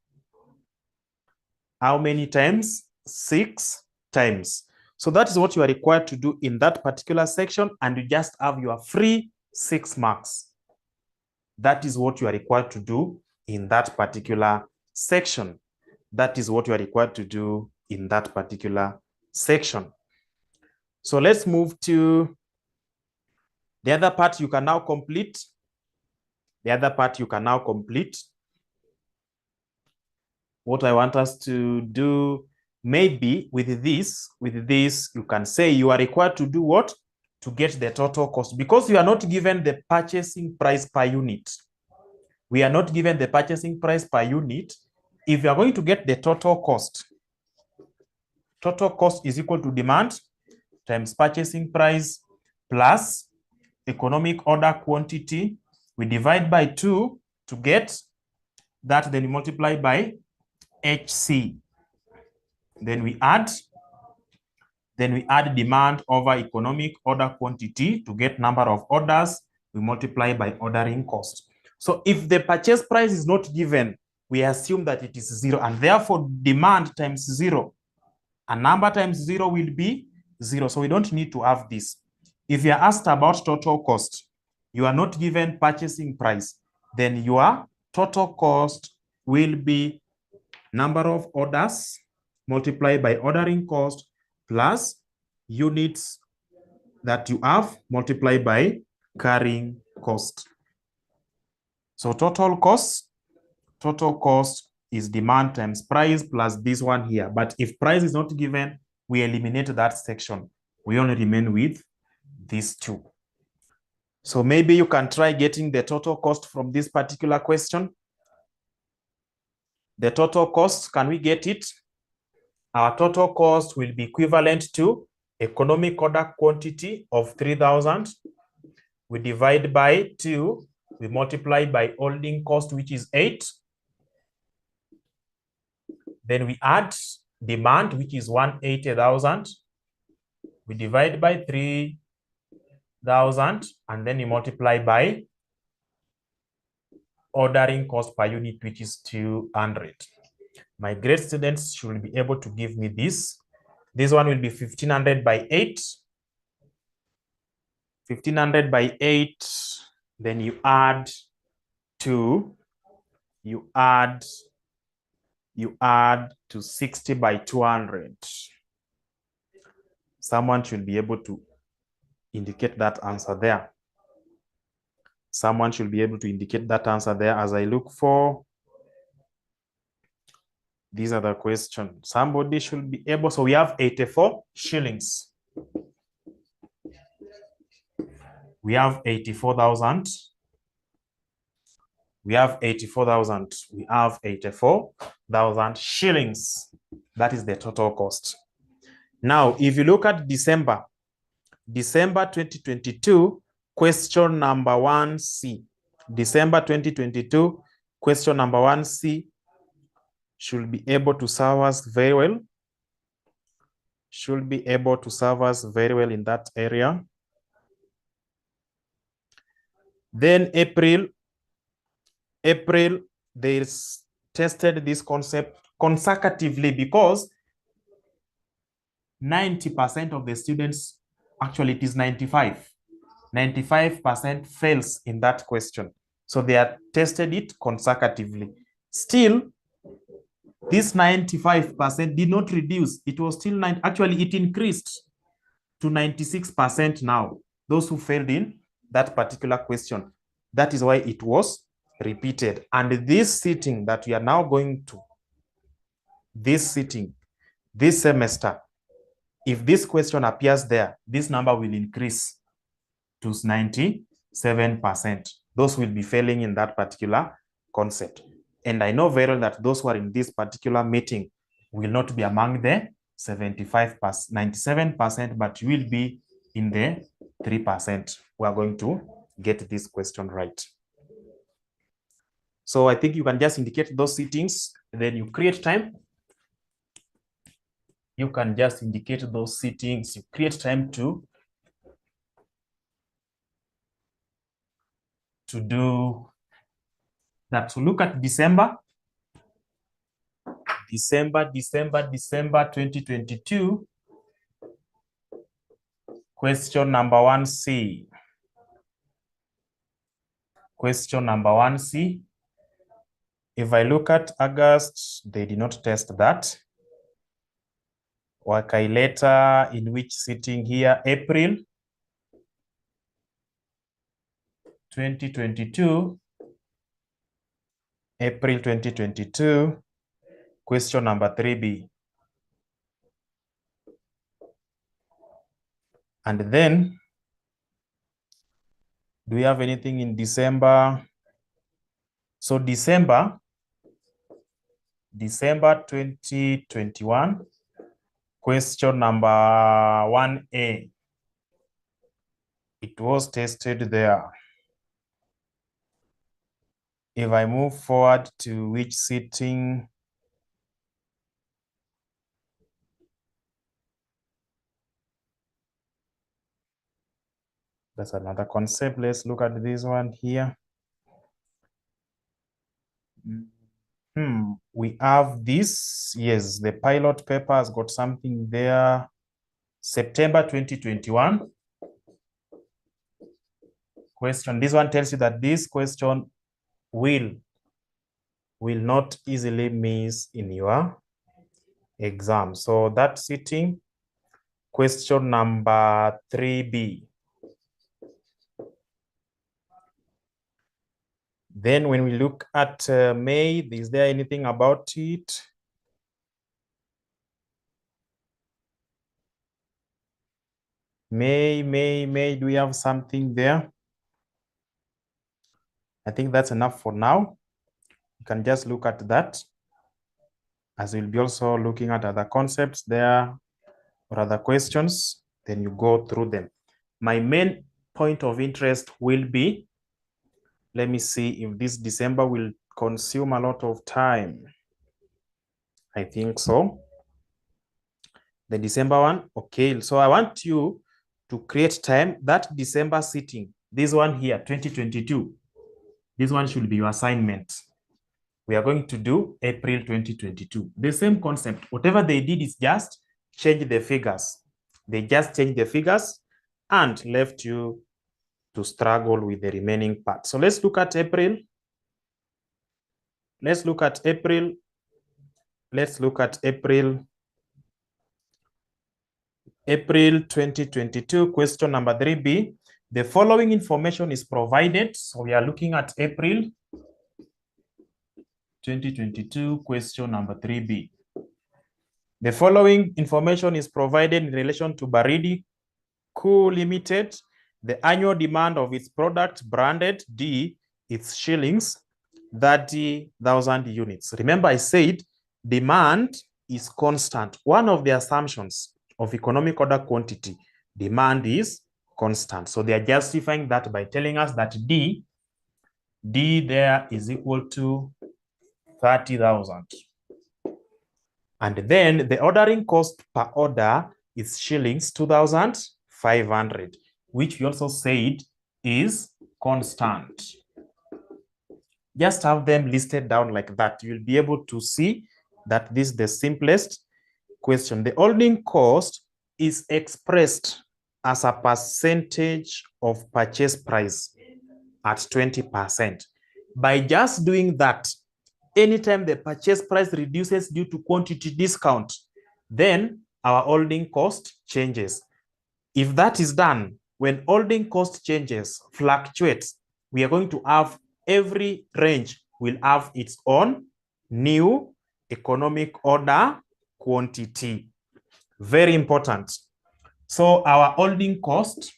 How many times? 6 times. So that is what you are required to do in that particular section, and you just have your free 6 marks. That is what you are required to do in that particular section. That is what you are required to do in that particular section. So let's move to the other part you can now complete. The other part you can now complete. What I want us to do, maybe with this, you can say you are required to do what? To get the total cost, because you are not given the purchasing price per unit. We are not given the purchasing price per unit. If you are going to get the total cost is equal to demand times purchasing price plus economic order quantity. We divide by 2 to get that, then we multiply by HC. Then we add demand over economic order quantity to get number of orders. We multiply by ordering cost. So if the purchase price is not given, we assume that it is 0, and therefore demand times 0. A number times 0 will be 0. So we don't need to have this. If you are asked about total cost, you are not given purchasing price, then your total cost will be number of orders multiplied by ordering cost plus units that you have multiplied by carrying cost. So total cost is demand times price plus this one here. But if price is not given, we eliminate that section. We only remain with these two. So maybe you can try getting the total cost from this particular question. The total cost, can we get it? Our total cost will be equivalent to economic order quantity of 3,000. We divide by 2. We multiply by holding cost, which is 8. Then we add demand, which is 180,000. We divide by 3,000, and then we multiply by ordering cost per unit, which is 200. My grade students should be able to give me this. This one will be 1,500 by 8. 1,500 by 8. Then you add 2. You add to 60 by 200. Someone should be able to indicate that answer there. Someone should be able to indicate that answer there as I look for. These are the questions. Somebody should be able. So we have 84 shillings. We have 84,000. We have 84,000. We have 84,000 shillings. That is the total cost. Now, if you look at December 2022, question number 1C. December 2022, question number 1C should be able to serve us very well. Should be able to serve us very well in that area. Then April, they tested this concept consecutively because 90% of the students, actually it is 95% fails in that question. So they are tested it consecutively. Still, this 95% did not reduce. It was still 9. Actually, it increased to 96% now. Those who failed in that particular question. That is why it was repeated. And this sitting that we are now going to, this semester, if this question appears there, this number will increase to 97%. Those will be failing in that particular concept. And I know very well that those who are in this particular meeting will not be among the 97%, but will be in the 3%. We are going to get this question right. So I think you can just indicate those sittings, then you create time. You can just indicate those sittings, you create time to do that. So look at December 2022. Question number 1C. Question number 1C. If I look at August, they did not test that. Okay, later in which sitting here? April 2022. April 2022. Question number 3B. And then, do we have anything in December? So December 2021, question number 1A. It was tested there. If I move forward to which sitting? That's another concept. Let's look at this one here. We have this. Yes, the pilot paper has got something there. September 2021. Question. This one tells you that this question will not easily miss in your exam. So that sitting, question number 3B. Then when we look at May, is there anything about it? May, do we have something there? I think that's enough for now. You can just look at that, as we'll be also looking at other concepts there or other questions, then you go through them. My main point of interest will be, let me see if this December will consume a lot of time. I think so. The December one, okay. So I want you to create time, that December sitting, this one here, 2022. This one should be your assignment. We are going to do April 2022. The same concept. Whatever they did is just change the figures. They just changed the figures and left you to struggle with the remaining part. So let's look at April. Let's look at April. Let's look at April. April 2022, question number 3B. The following information is provided. So we are looking at April 2022, question number 3B. The following information is provided in relation to Baridi Co. Limited. The annual demand of its product branded D, its shillings, 30,000 units. Remember I said demand is constant. One of the assumptions of economic order quantity, demand is constant. So they are justifying that by telling us that D there is equal to 30,000. And then the ordering cost per order is shillings 2,500, which we also said is constant. Just have them listed down like that. You'll be able to see that this is the simplest question. The holding cost is expressed as a percentage of purchase price at 20%. By just doing that, anytime the purchase price reduces due to quantity discount, then our holding cost changes. If that is done, when holding cost changes, fluctuates, we are going to have every range will have its own new economic order quantity. Very important. So our holding cost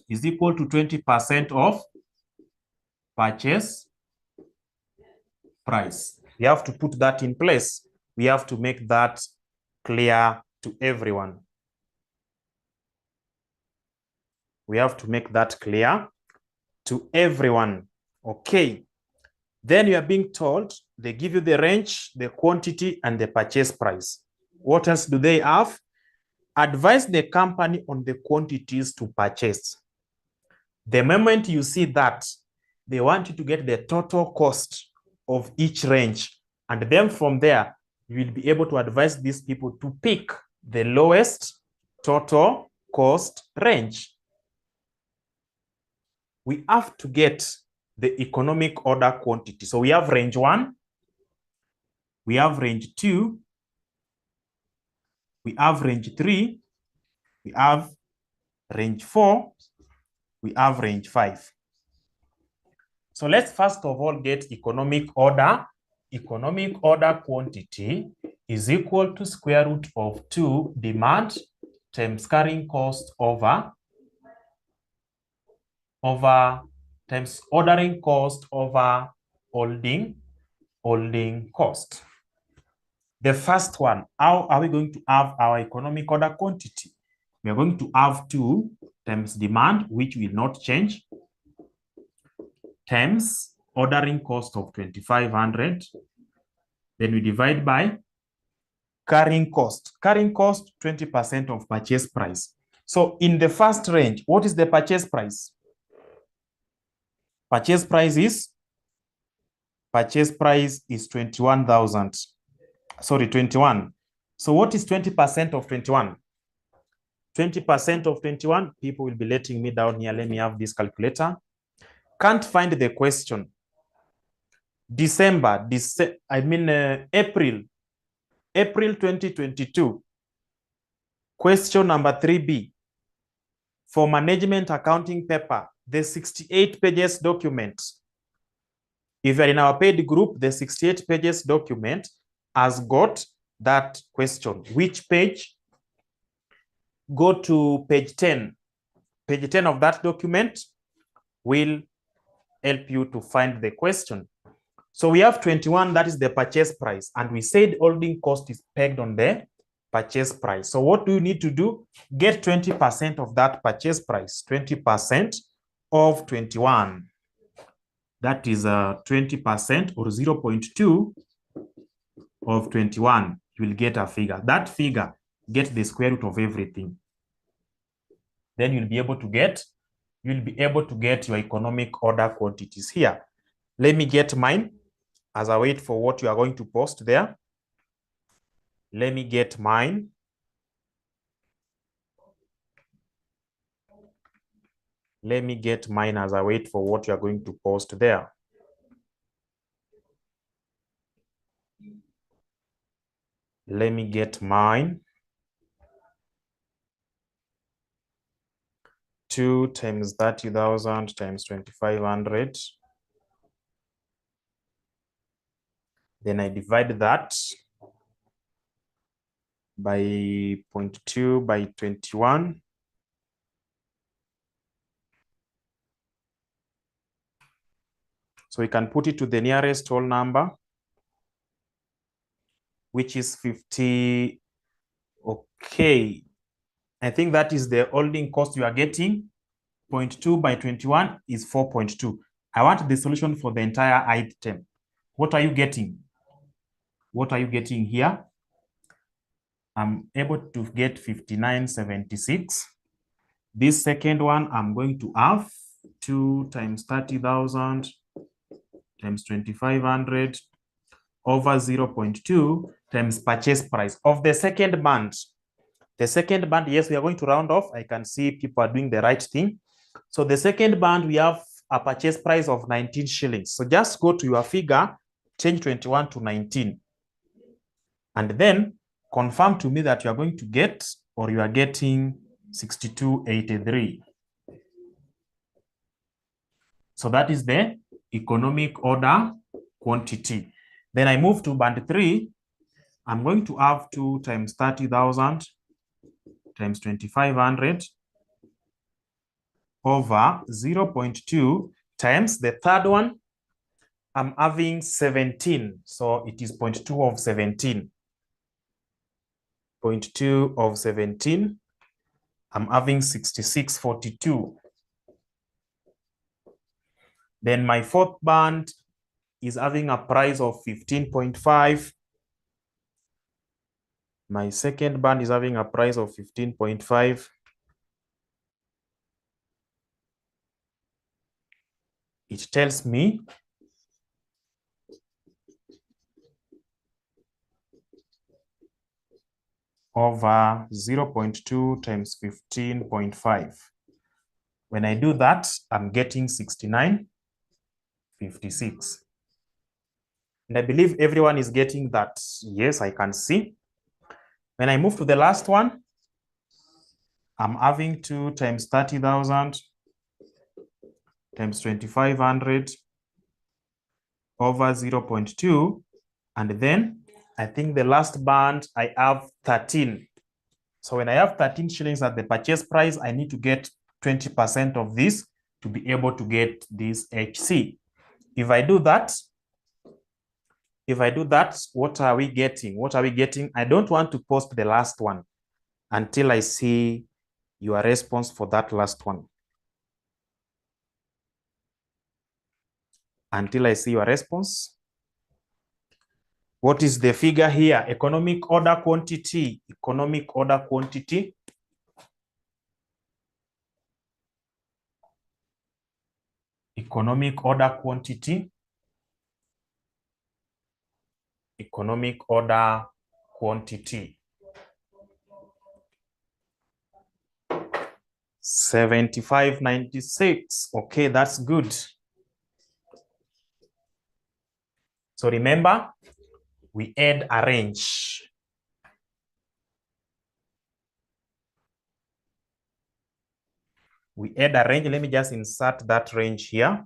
is equal to 20% of purchase price. We have to put that in place. We have to make that clear to everyone. We have to make that clear to everyone. Okay. Then you are being told, they give you the range, the quantity, and the purchase price. What else do they have? Advise the company on the quantities to purchase. The moment you see that, they want you to get the total cost of each range. And then from there, you will be able to advise these people to pick the lowest total cost range. We have to get the economic order quantity. So we have range 1, we have range 2, we have range 3, we have range 4, we have range 5. So let's first of all get economic order. Economic order quantity is equal to square root of 2 demand times carrying cost over times ordering cost over holding cost. The first one, how are we going to have our economic order quantity? We are going to have 2 times demand, which will not change, times ordering cost of 2,500. Then we divide by carrying cost. Carrying cost, 20% of purchase price. So in the first range, what is the purchase price? Purchase price is 21,000. Sorry, 21. So what is 20% of 21? 20% of 21, people will be letting me down here. Let me have this calculator. Can't find the question. April 2022. Question number 3B. For management accounting paper, the 68 pages document. If you're in our paid group, the 68 pages document has got that question. Which page? Go to page 10. Page 10 of that document will help you to find the question. So we have 21, that is the purchase price. And we said holding cost is pegged on the purchase price. So what do you need to do? Get 20% of that purchase price, 20% of 21. That is 20% or 0.2 of 21. You will get a figure. That figure, get the square root of everything. Then you'll be able to get your economic order quantities here. Let me get mine as I wait for what you are going to post there. Let me get mine. Let me get mine as I wait for what you are going to post there. Let me get mine. 2 times 30,000 times 2,500. Then I divide that by 0.2 by 21. So we can put it to the nearest whole number, which is 50. Okay. I think that is the holding cost you are getting. 0.2 by 21 is 4.2. I want the solution for the entire item. What are you getting? What are you getting here? I'm able to get 5976. This second one, I'm going to have 2 times 30,000 times 2,500 over 0.2 times purchase price of the second band. The second band, yes, we are going to round off. I can see people are doing the right thing. So the second band, we have a purchase price of 19 shillings. So just go to your figure, change 21 to 19. And then confirm to me that you are going to get, or you are getting 6283. So that is the economic order quantity. Then I move to band 3. I'm going to have 2 times 30,000 times 2,500 over 0.2 times the third one. I'm having 17. So it is 0.2 of 17. 0.2 of 17. I'm having 6642. Then my fourth band is having a price of 15.5. My second band is having a price of 15.5. It tells me over 0.2 times 15.5. When I do that, I'm getting 69.56. And I believe everyone is getting that. Yes, I can see. When I move to the last one, I'm having 2 times 30,000 times 2,500 over 0.2. And then I think the last band, I have 13. So when I have 13 shillings at the purchase price, I need to get 20% of this to be able to get this HC. If I do that, what are we getting? What are we getting? I don't want to post the last one until I see your response for that last one. Until I see your response. What is the figure here? Economic order quantity. Economic order quantity. Economic order quantity. Economic order quantity. 7596. Okay, that's good. So remember, we add a range. We add a range. Let me just insert that range here.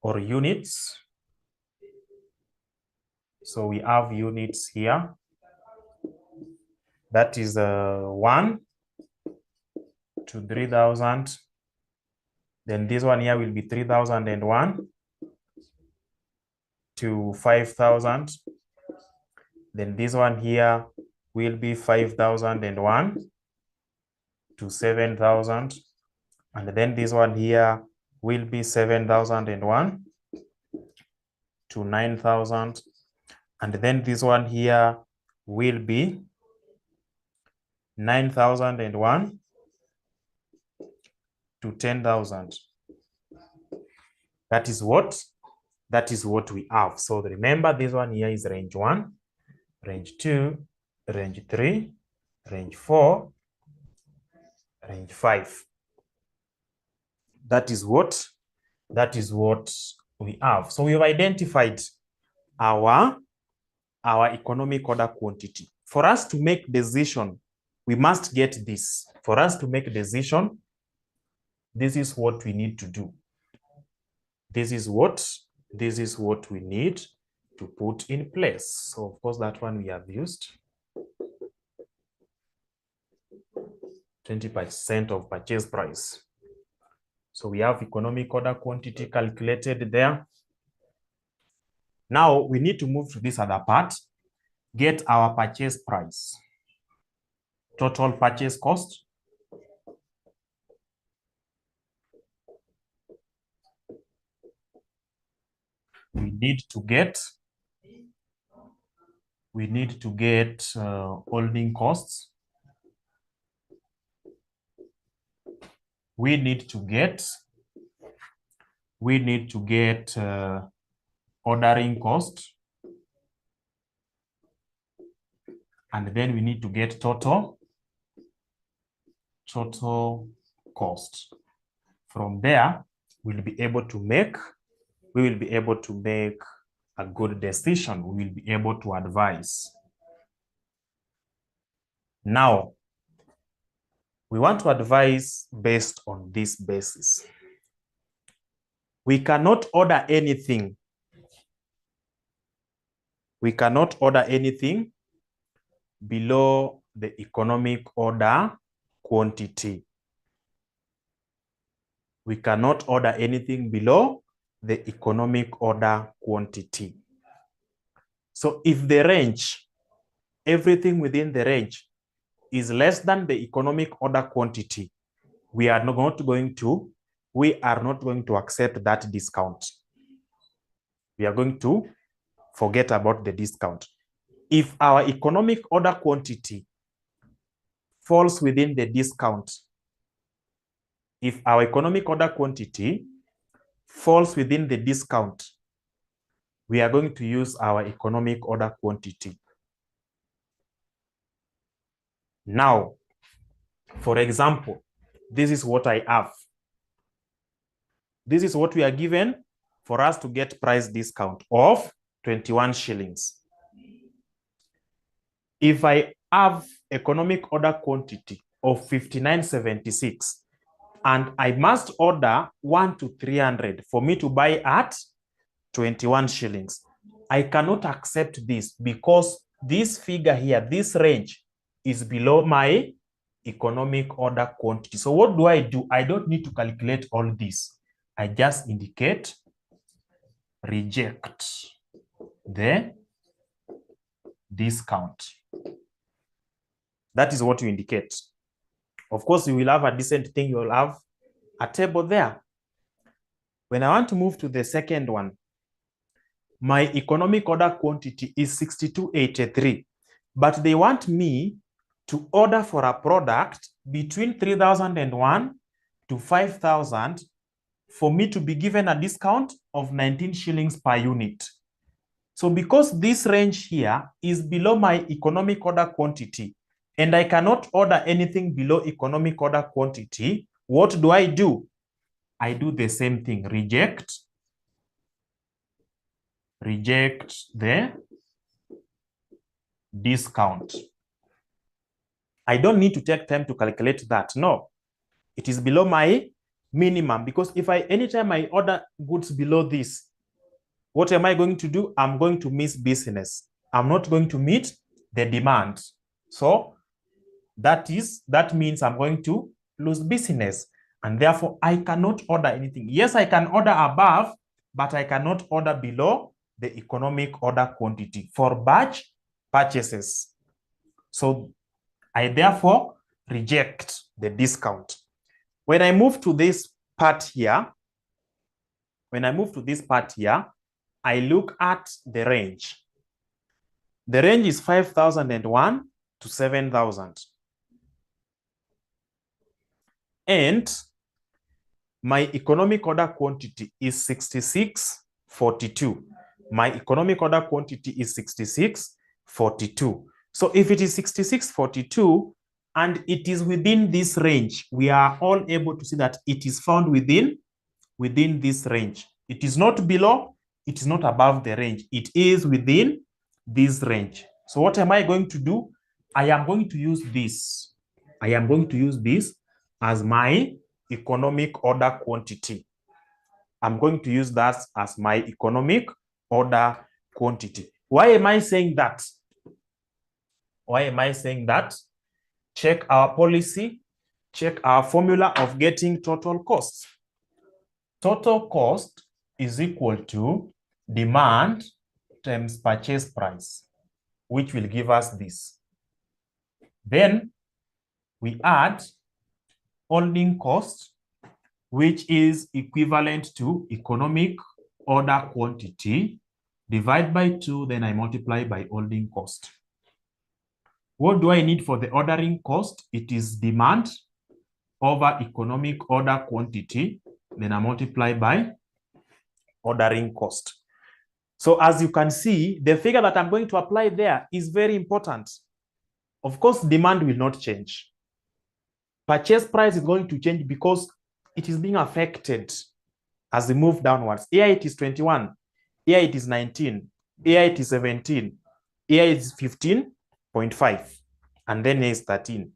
or units. So we have units here. That is 1 to 3,000. Then this one here will be 3,001 to 5,000. Then this one here will be 5,001 to 7,000. And then this one here will be 7,001 to 9,000. And then this one here will be 9,001 to 10,000. That is what we have. So remember, this one here is range 1, range 2, range 3, range 4, range 5. That is what we have. So we've identified our economic order quantity. For us to make decision, we must get this. For us to make decision, this is what we need to do. This is what we need to put in place. So of course that one we have used. 20% of purchase price. So we have economic order quantity calculated there. Now we need to move to this other part, get our purchase price. Total purchase cost. We need to get holding costs. We need to get ordering cost. And then we need to get total cost. From there, we will be able to make a good decision. We will be able to advise. Now, we want to advise based on this basis. We cannot order anything. We cannot order anything below the economic order quantity. We cannot order anything below the economic order quantity. So if the range, everything within the range is less than the economic order quantity, we are not going to accept that discount. We are going to forget about the discount. If our economic order quantity falls within the discount, if our economic order quantity falls within the discount, we are going to use our economic order quantity. Now, for example, this is what I have. This is what we are given for us to get price discount of 21 shillings. If I have economic order quantity of 59.76 and I must order 1 to 300 for me to buy at 21 shillings, I cannot accept this because this figure here, this range is below my economic order quantity. So what do? I don't need to calculate all this. I just indicate reject the discount. That is what you indicate. Of course, you will have a decent thing. You will have a table there. When I want to move to the second one, my economic order quantity is 62.83, but they want me to order for a product between 3,001 to 5,000 for me to be given a discount of 19 shillings per unit. So because this range here is below my economic order quantity and I cannot order anything below economic order quantity, what do? I do the same thing, reject the discount. I don't need to take time to calculate that. No, it is below my minimum, because if anytime I order goods below this, what am I going to do? I'm going to miss business. I'm not going to meet the demand. So that means I'm going to lose business. And therefore, I cannot order anything. Yes, I can order above, but I cannot order below the economic order quantity for batch purchases. So I therefore reject the discount. When I move to this part here, I look at the range. The range is 5,001 to 7,000. And my economic order quantity is 6642. My economic order quantity is 6642. So if it is 6642 and it is within this range, we are all able to see that it is found within this range. It is not below, it is not above the range. It is within this range. So what am I going to do? I am going to use this. I am going to use this as my economic order quantity. I'm going to use that as my economic order quantity. Why am I saying that? Why am I saying that? Check our policy, check our formula of getting total cost. Total cost is equal to demand times purchase price, which will give us this. Then we add holding cost, which is equivalent to economic order quantity, divide by 2, then I multiply by holding cost. What do I need for the ordering cost? It is demand over economic order quantity, then I multiply by ordering cost. So as you can see, the figure that I'm going to apply there is very important. Of course, demand will not change. Purchase price is going to change because it is being affected as we move downwards. Here it is 21, here it is 19, here it is 17, here it is 15.5, and then here is 13.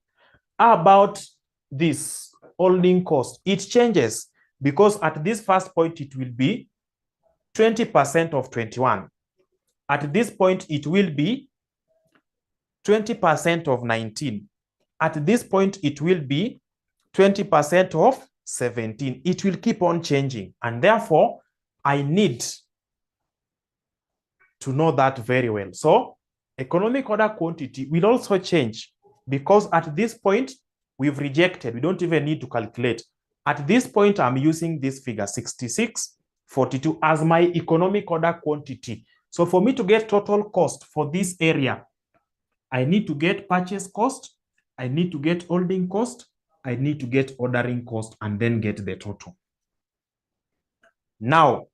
How about this holding cost? It changes because at this first point it will be 20% of 21. At this point it will be 20% of 19. At this point it will be 20% of 17. It will keep on changing, and therefore I need to know that very well. So economic order quantity will also change because at this point we've rejected. We don't even need to calculate. At this point, I'm using this figure 6642 as my economic order quantity. So for me to get total cost for this area, I need to get purchase cost, I need to get holding cost, I need to get ordering cost, and then get the total. Now,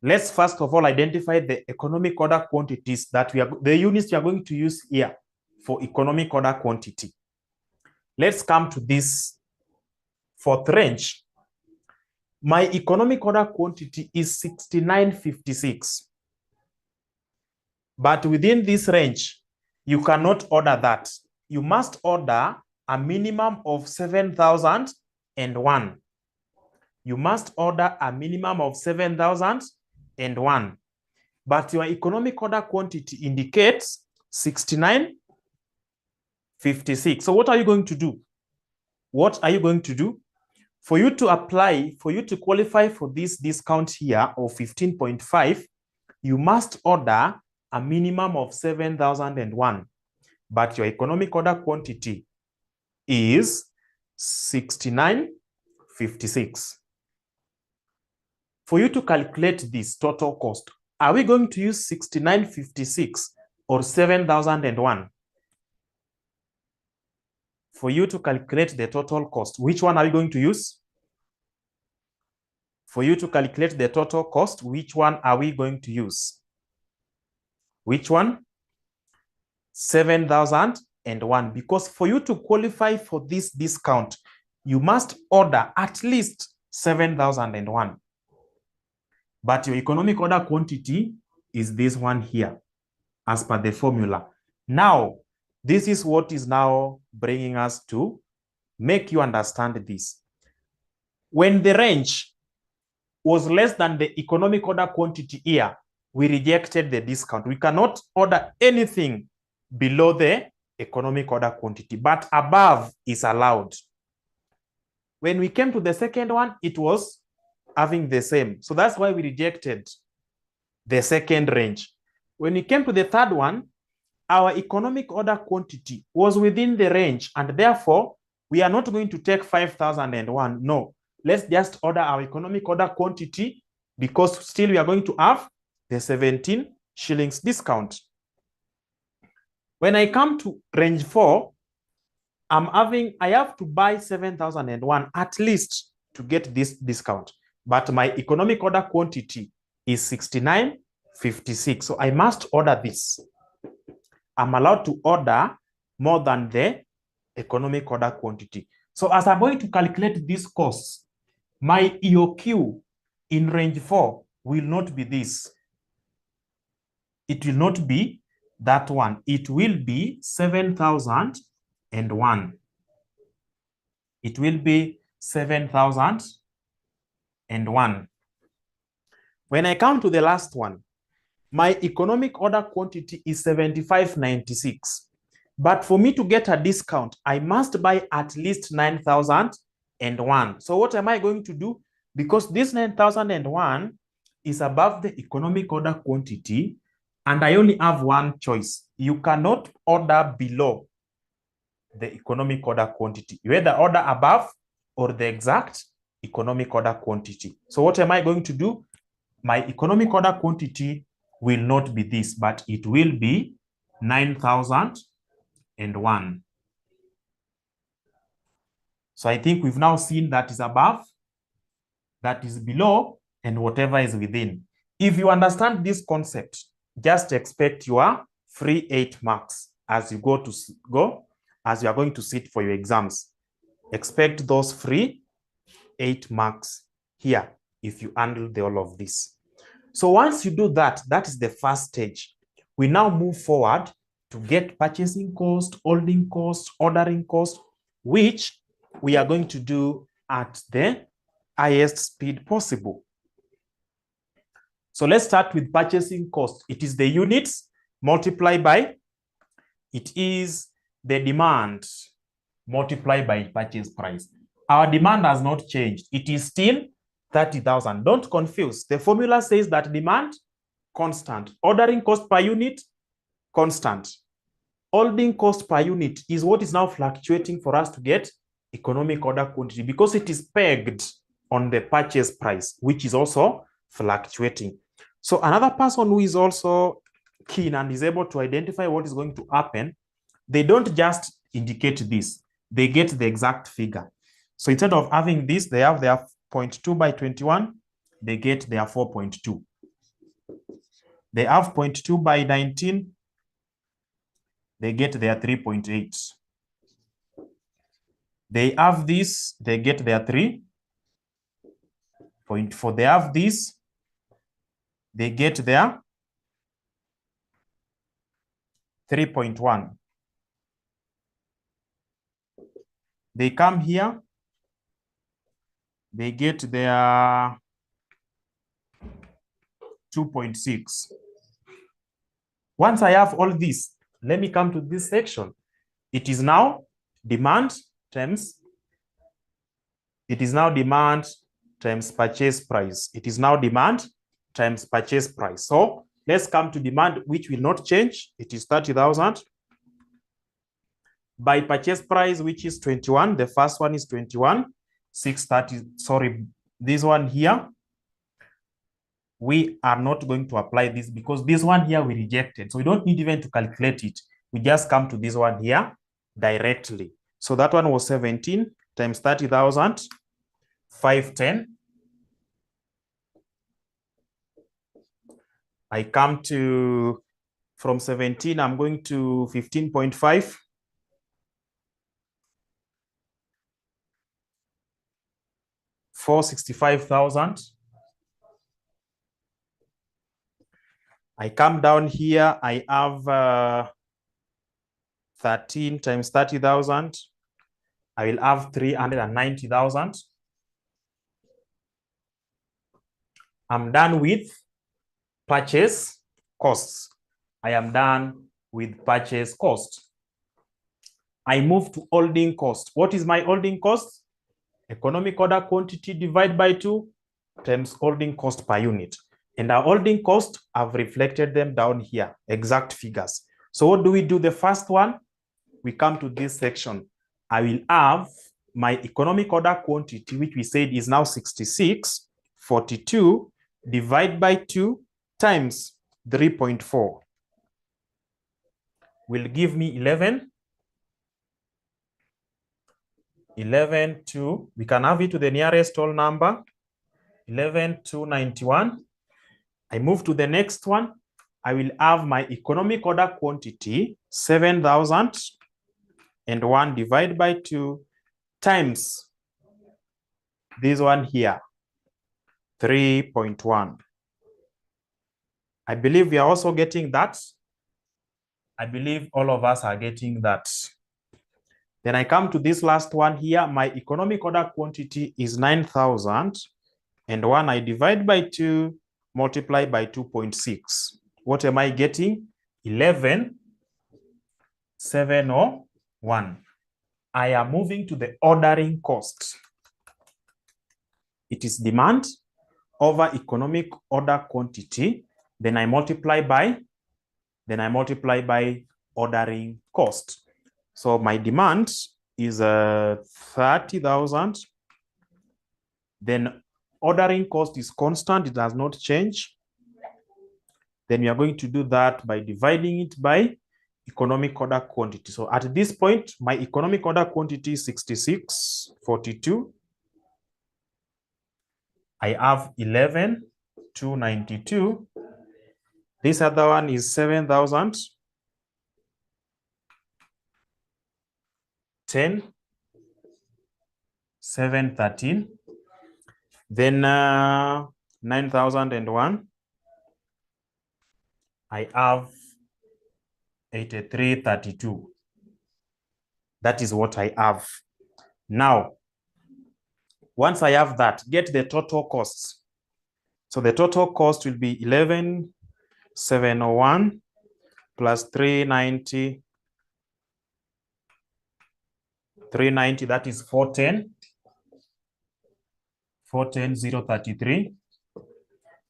let's first of all identify the economic order quantities that the units we are going to use here for economic order quantity. Let's come to this fourth range. My economic order quantity is 6956. But within this range, you cannot order that. You must order a minimum of 7,001. You must order a minimum of 7,001. But your economic order quantity indicates 6956. So what are you going to do? What are you going to do? For you to apply, for you to qualify for this discount here of 15.5, you must order a minimum of 7,001. But your economic order quantity is 6956. For you to calculate this total cost, are we going to use 6956 or 7,001? For you to calculate the total cost, which one are you going to use? For you to calculate the total cost, which one are we going to use? Which one? 7,001. Because for you to qualify for this discount, you must order at least 7,001. But your economic order quantity is this one here, as per the formula. Now, this is what is now bringing us to make you understand this. When the range was less than the economic order quantity here, we rejected the discount. We cannot order anything below the economic order quantity, but above is allowed. When we came to the second one, it was having the same. So that's why we rejected the second range. When we came to the third one, our economic order quantity was within the range, and therefore we are not going to take 5,001. No, let's just order our economic order quantity, because still we are going to have the 17 shillings discount. When I come to range 4, I have to buy 7,001 at least to get this discount, but my economic order quantity is 69.56. So I must order this. I'm allowed to order more than the economic order quantity. So as I'm going to calculate these costs, my EOQ in range 4 will not be this. It will not be that one. It will be 7,001. It will be 7,001. When I come to the last one, my economic order quantity is 75.96. But for me to get a discount, I must buy at least 9,001. So what am I going to do? Because this 9,001 is above the economic order quantity, and I only have one choice. You cannot order below the economic order quantity. You either order above or the exact economic order quantity. So what am I going to do? My economic order quantity will not be this, but it will be 9,001. So I think we've now seen that is above, that is below, and whatever is within. If you understand this concept, just expect your free 8 marks as you as you are going to sit for your exams. Expect those free 8 marks here if you handle all of this. So once you do that, that is the first stage. We now move forward to get purchasing cost, holding cost, ordering cost, which we are going to do at the highest speed possible. So let's start with purchasing cost. It is the units multiplied by, it is the demand multiplied by purchase price. Our demand has not changed. It is still 30,000. Don't confuse. The formula says that demand, constant. Ordering cost per unit, constant. Holding cost per unit is what is now fluctuating for us to get economic order quantity, because it is pegged on the purchase price, which is also fluctuating. So another person who is also keen and is able to identify what is going to happen, they don't just indicate this, they get the exact figure. So instead of having this, they have their 0.2 by 21, they get their 4.2. They have 0.2 by 19, they get their 3.8. They have this, they get their 3.4. They have this, they get their 3.1. They come here, they get their 2.6. Once I have all this, let me come to this section. It is now demand times, it is now demand times purchase price. It is now demand times purchase price. So let's come to demand, which will not change. It is 30,000. By purchase price, which is 21. The first one is 21. 630. Sorry, this one here, we are not going to apply this because this one here we rejected. So we don't need even to calculate it. We just come to this one here directly. So that one was 17 times 30,000, 510. I come to, from 17, I'm going to 15.5. $465,000. I come down here, I have 13 times 30,000. I will have 390,000. I'm done with purchase costs. I am done with purchase cost. I move to holding cost. What is my holding cost? Economic order quantity divided by 2 times holding cost per unit. And our holding cost, I've reflected them down here, exact figures. So what do we do? The first one, we come to this section. I will have my economic order quantity, which we said is now 66.42 divided by 2 times 3.4 will give me 11,2. We can have it to the nearest whole number, 11,291. I move to the next one. I will have my economic order quantity, 7,001 divided by 2 times this one here, 3.1. I believe we are also getting that. I believe all of us are getting that. Then I come to this last one here. My economic order quantity is 9,001. I divide by 2, multiply by 2.6. What am I getting? 11,701. I am moving to the ordering cost. It is demand over economic order quantity. Then I multiply by ordering cost. So my demand is 30,000. Then ordering cost is constant. It does not change. Then we are going to do that by dividing it by economic order quantity. So at this point, my economic order quantity is 66.42. I have 11,292. This other one is 7,000. 10, 713. Then 9,001. I have 83.32. That is what I have. Now, once I have that, get the total costs. So the total cost will be 11,701 plus 390. 390, that is 410. 410,033.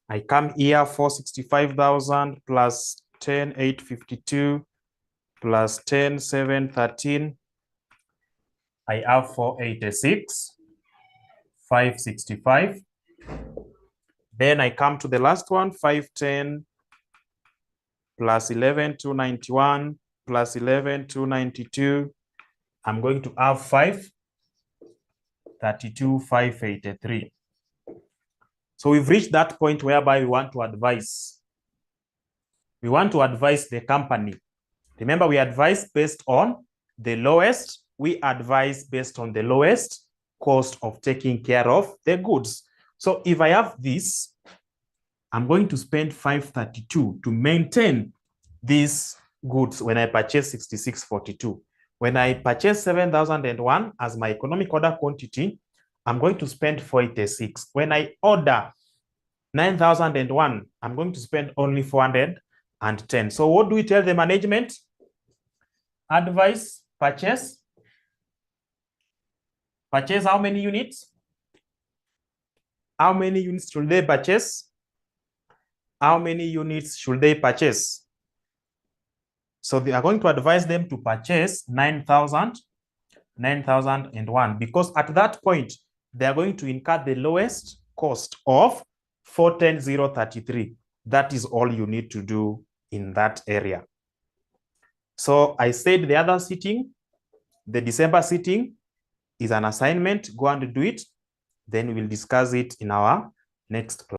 I come here, 465,000 plus 10,852 plus 10,713. I have 486,565. Then I come to the last one, 510 plus 11,291 plus 11,292. I'm going to have 532,583. So we've reached that point whereby we want to advise. We want to advise the company. Remember, we advise based on the lowest. We advise based on the lowest cost of taking care of the goods. So if I have this, I'm going to spend 532 to maintain these goods when I purchase 66.42. When I purchase 7,001 as my economic order quantity, I'm going to spend 486. When I order 9,001, I'm going to spend only 410. So what do we tell the management? Advise, purchase. Purchase how many units? How many units should they purchase? How many units should they purchase? So they are going to advise them to purchase 9,001 because at that point, they are going to incur the lowest cost of 410,033. That is all you need to do in that area. So I said the other sitting, the December sitting is an assignment. Go and do it. Then we will discuss it in our next class.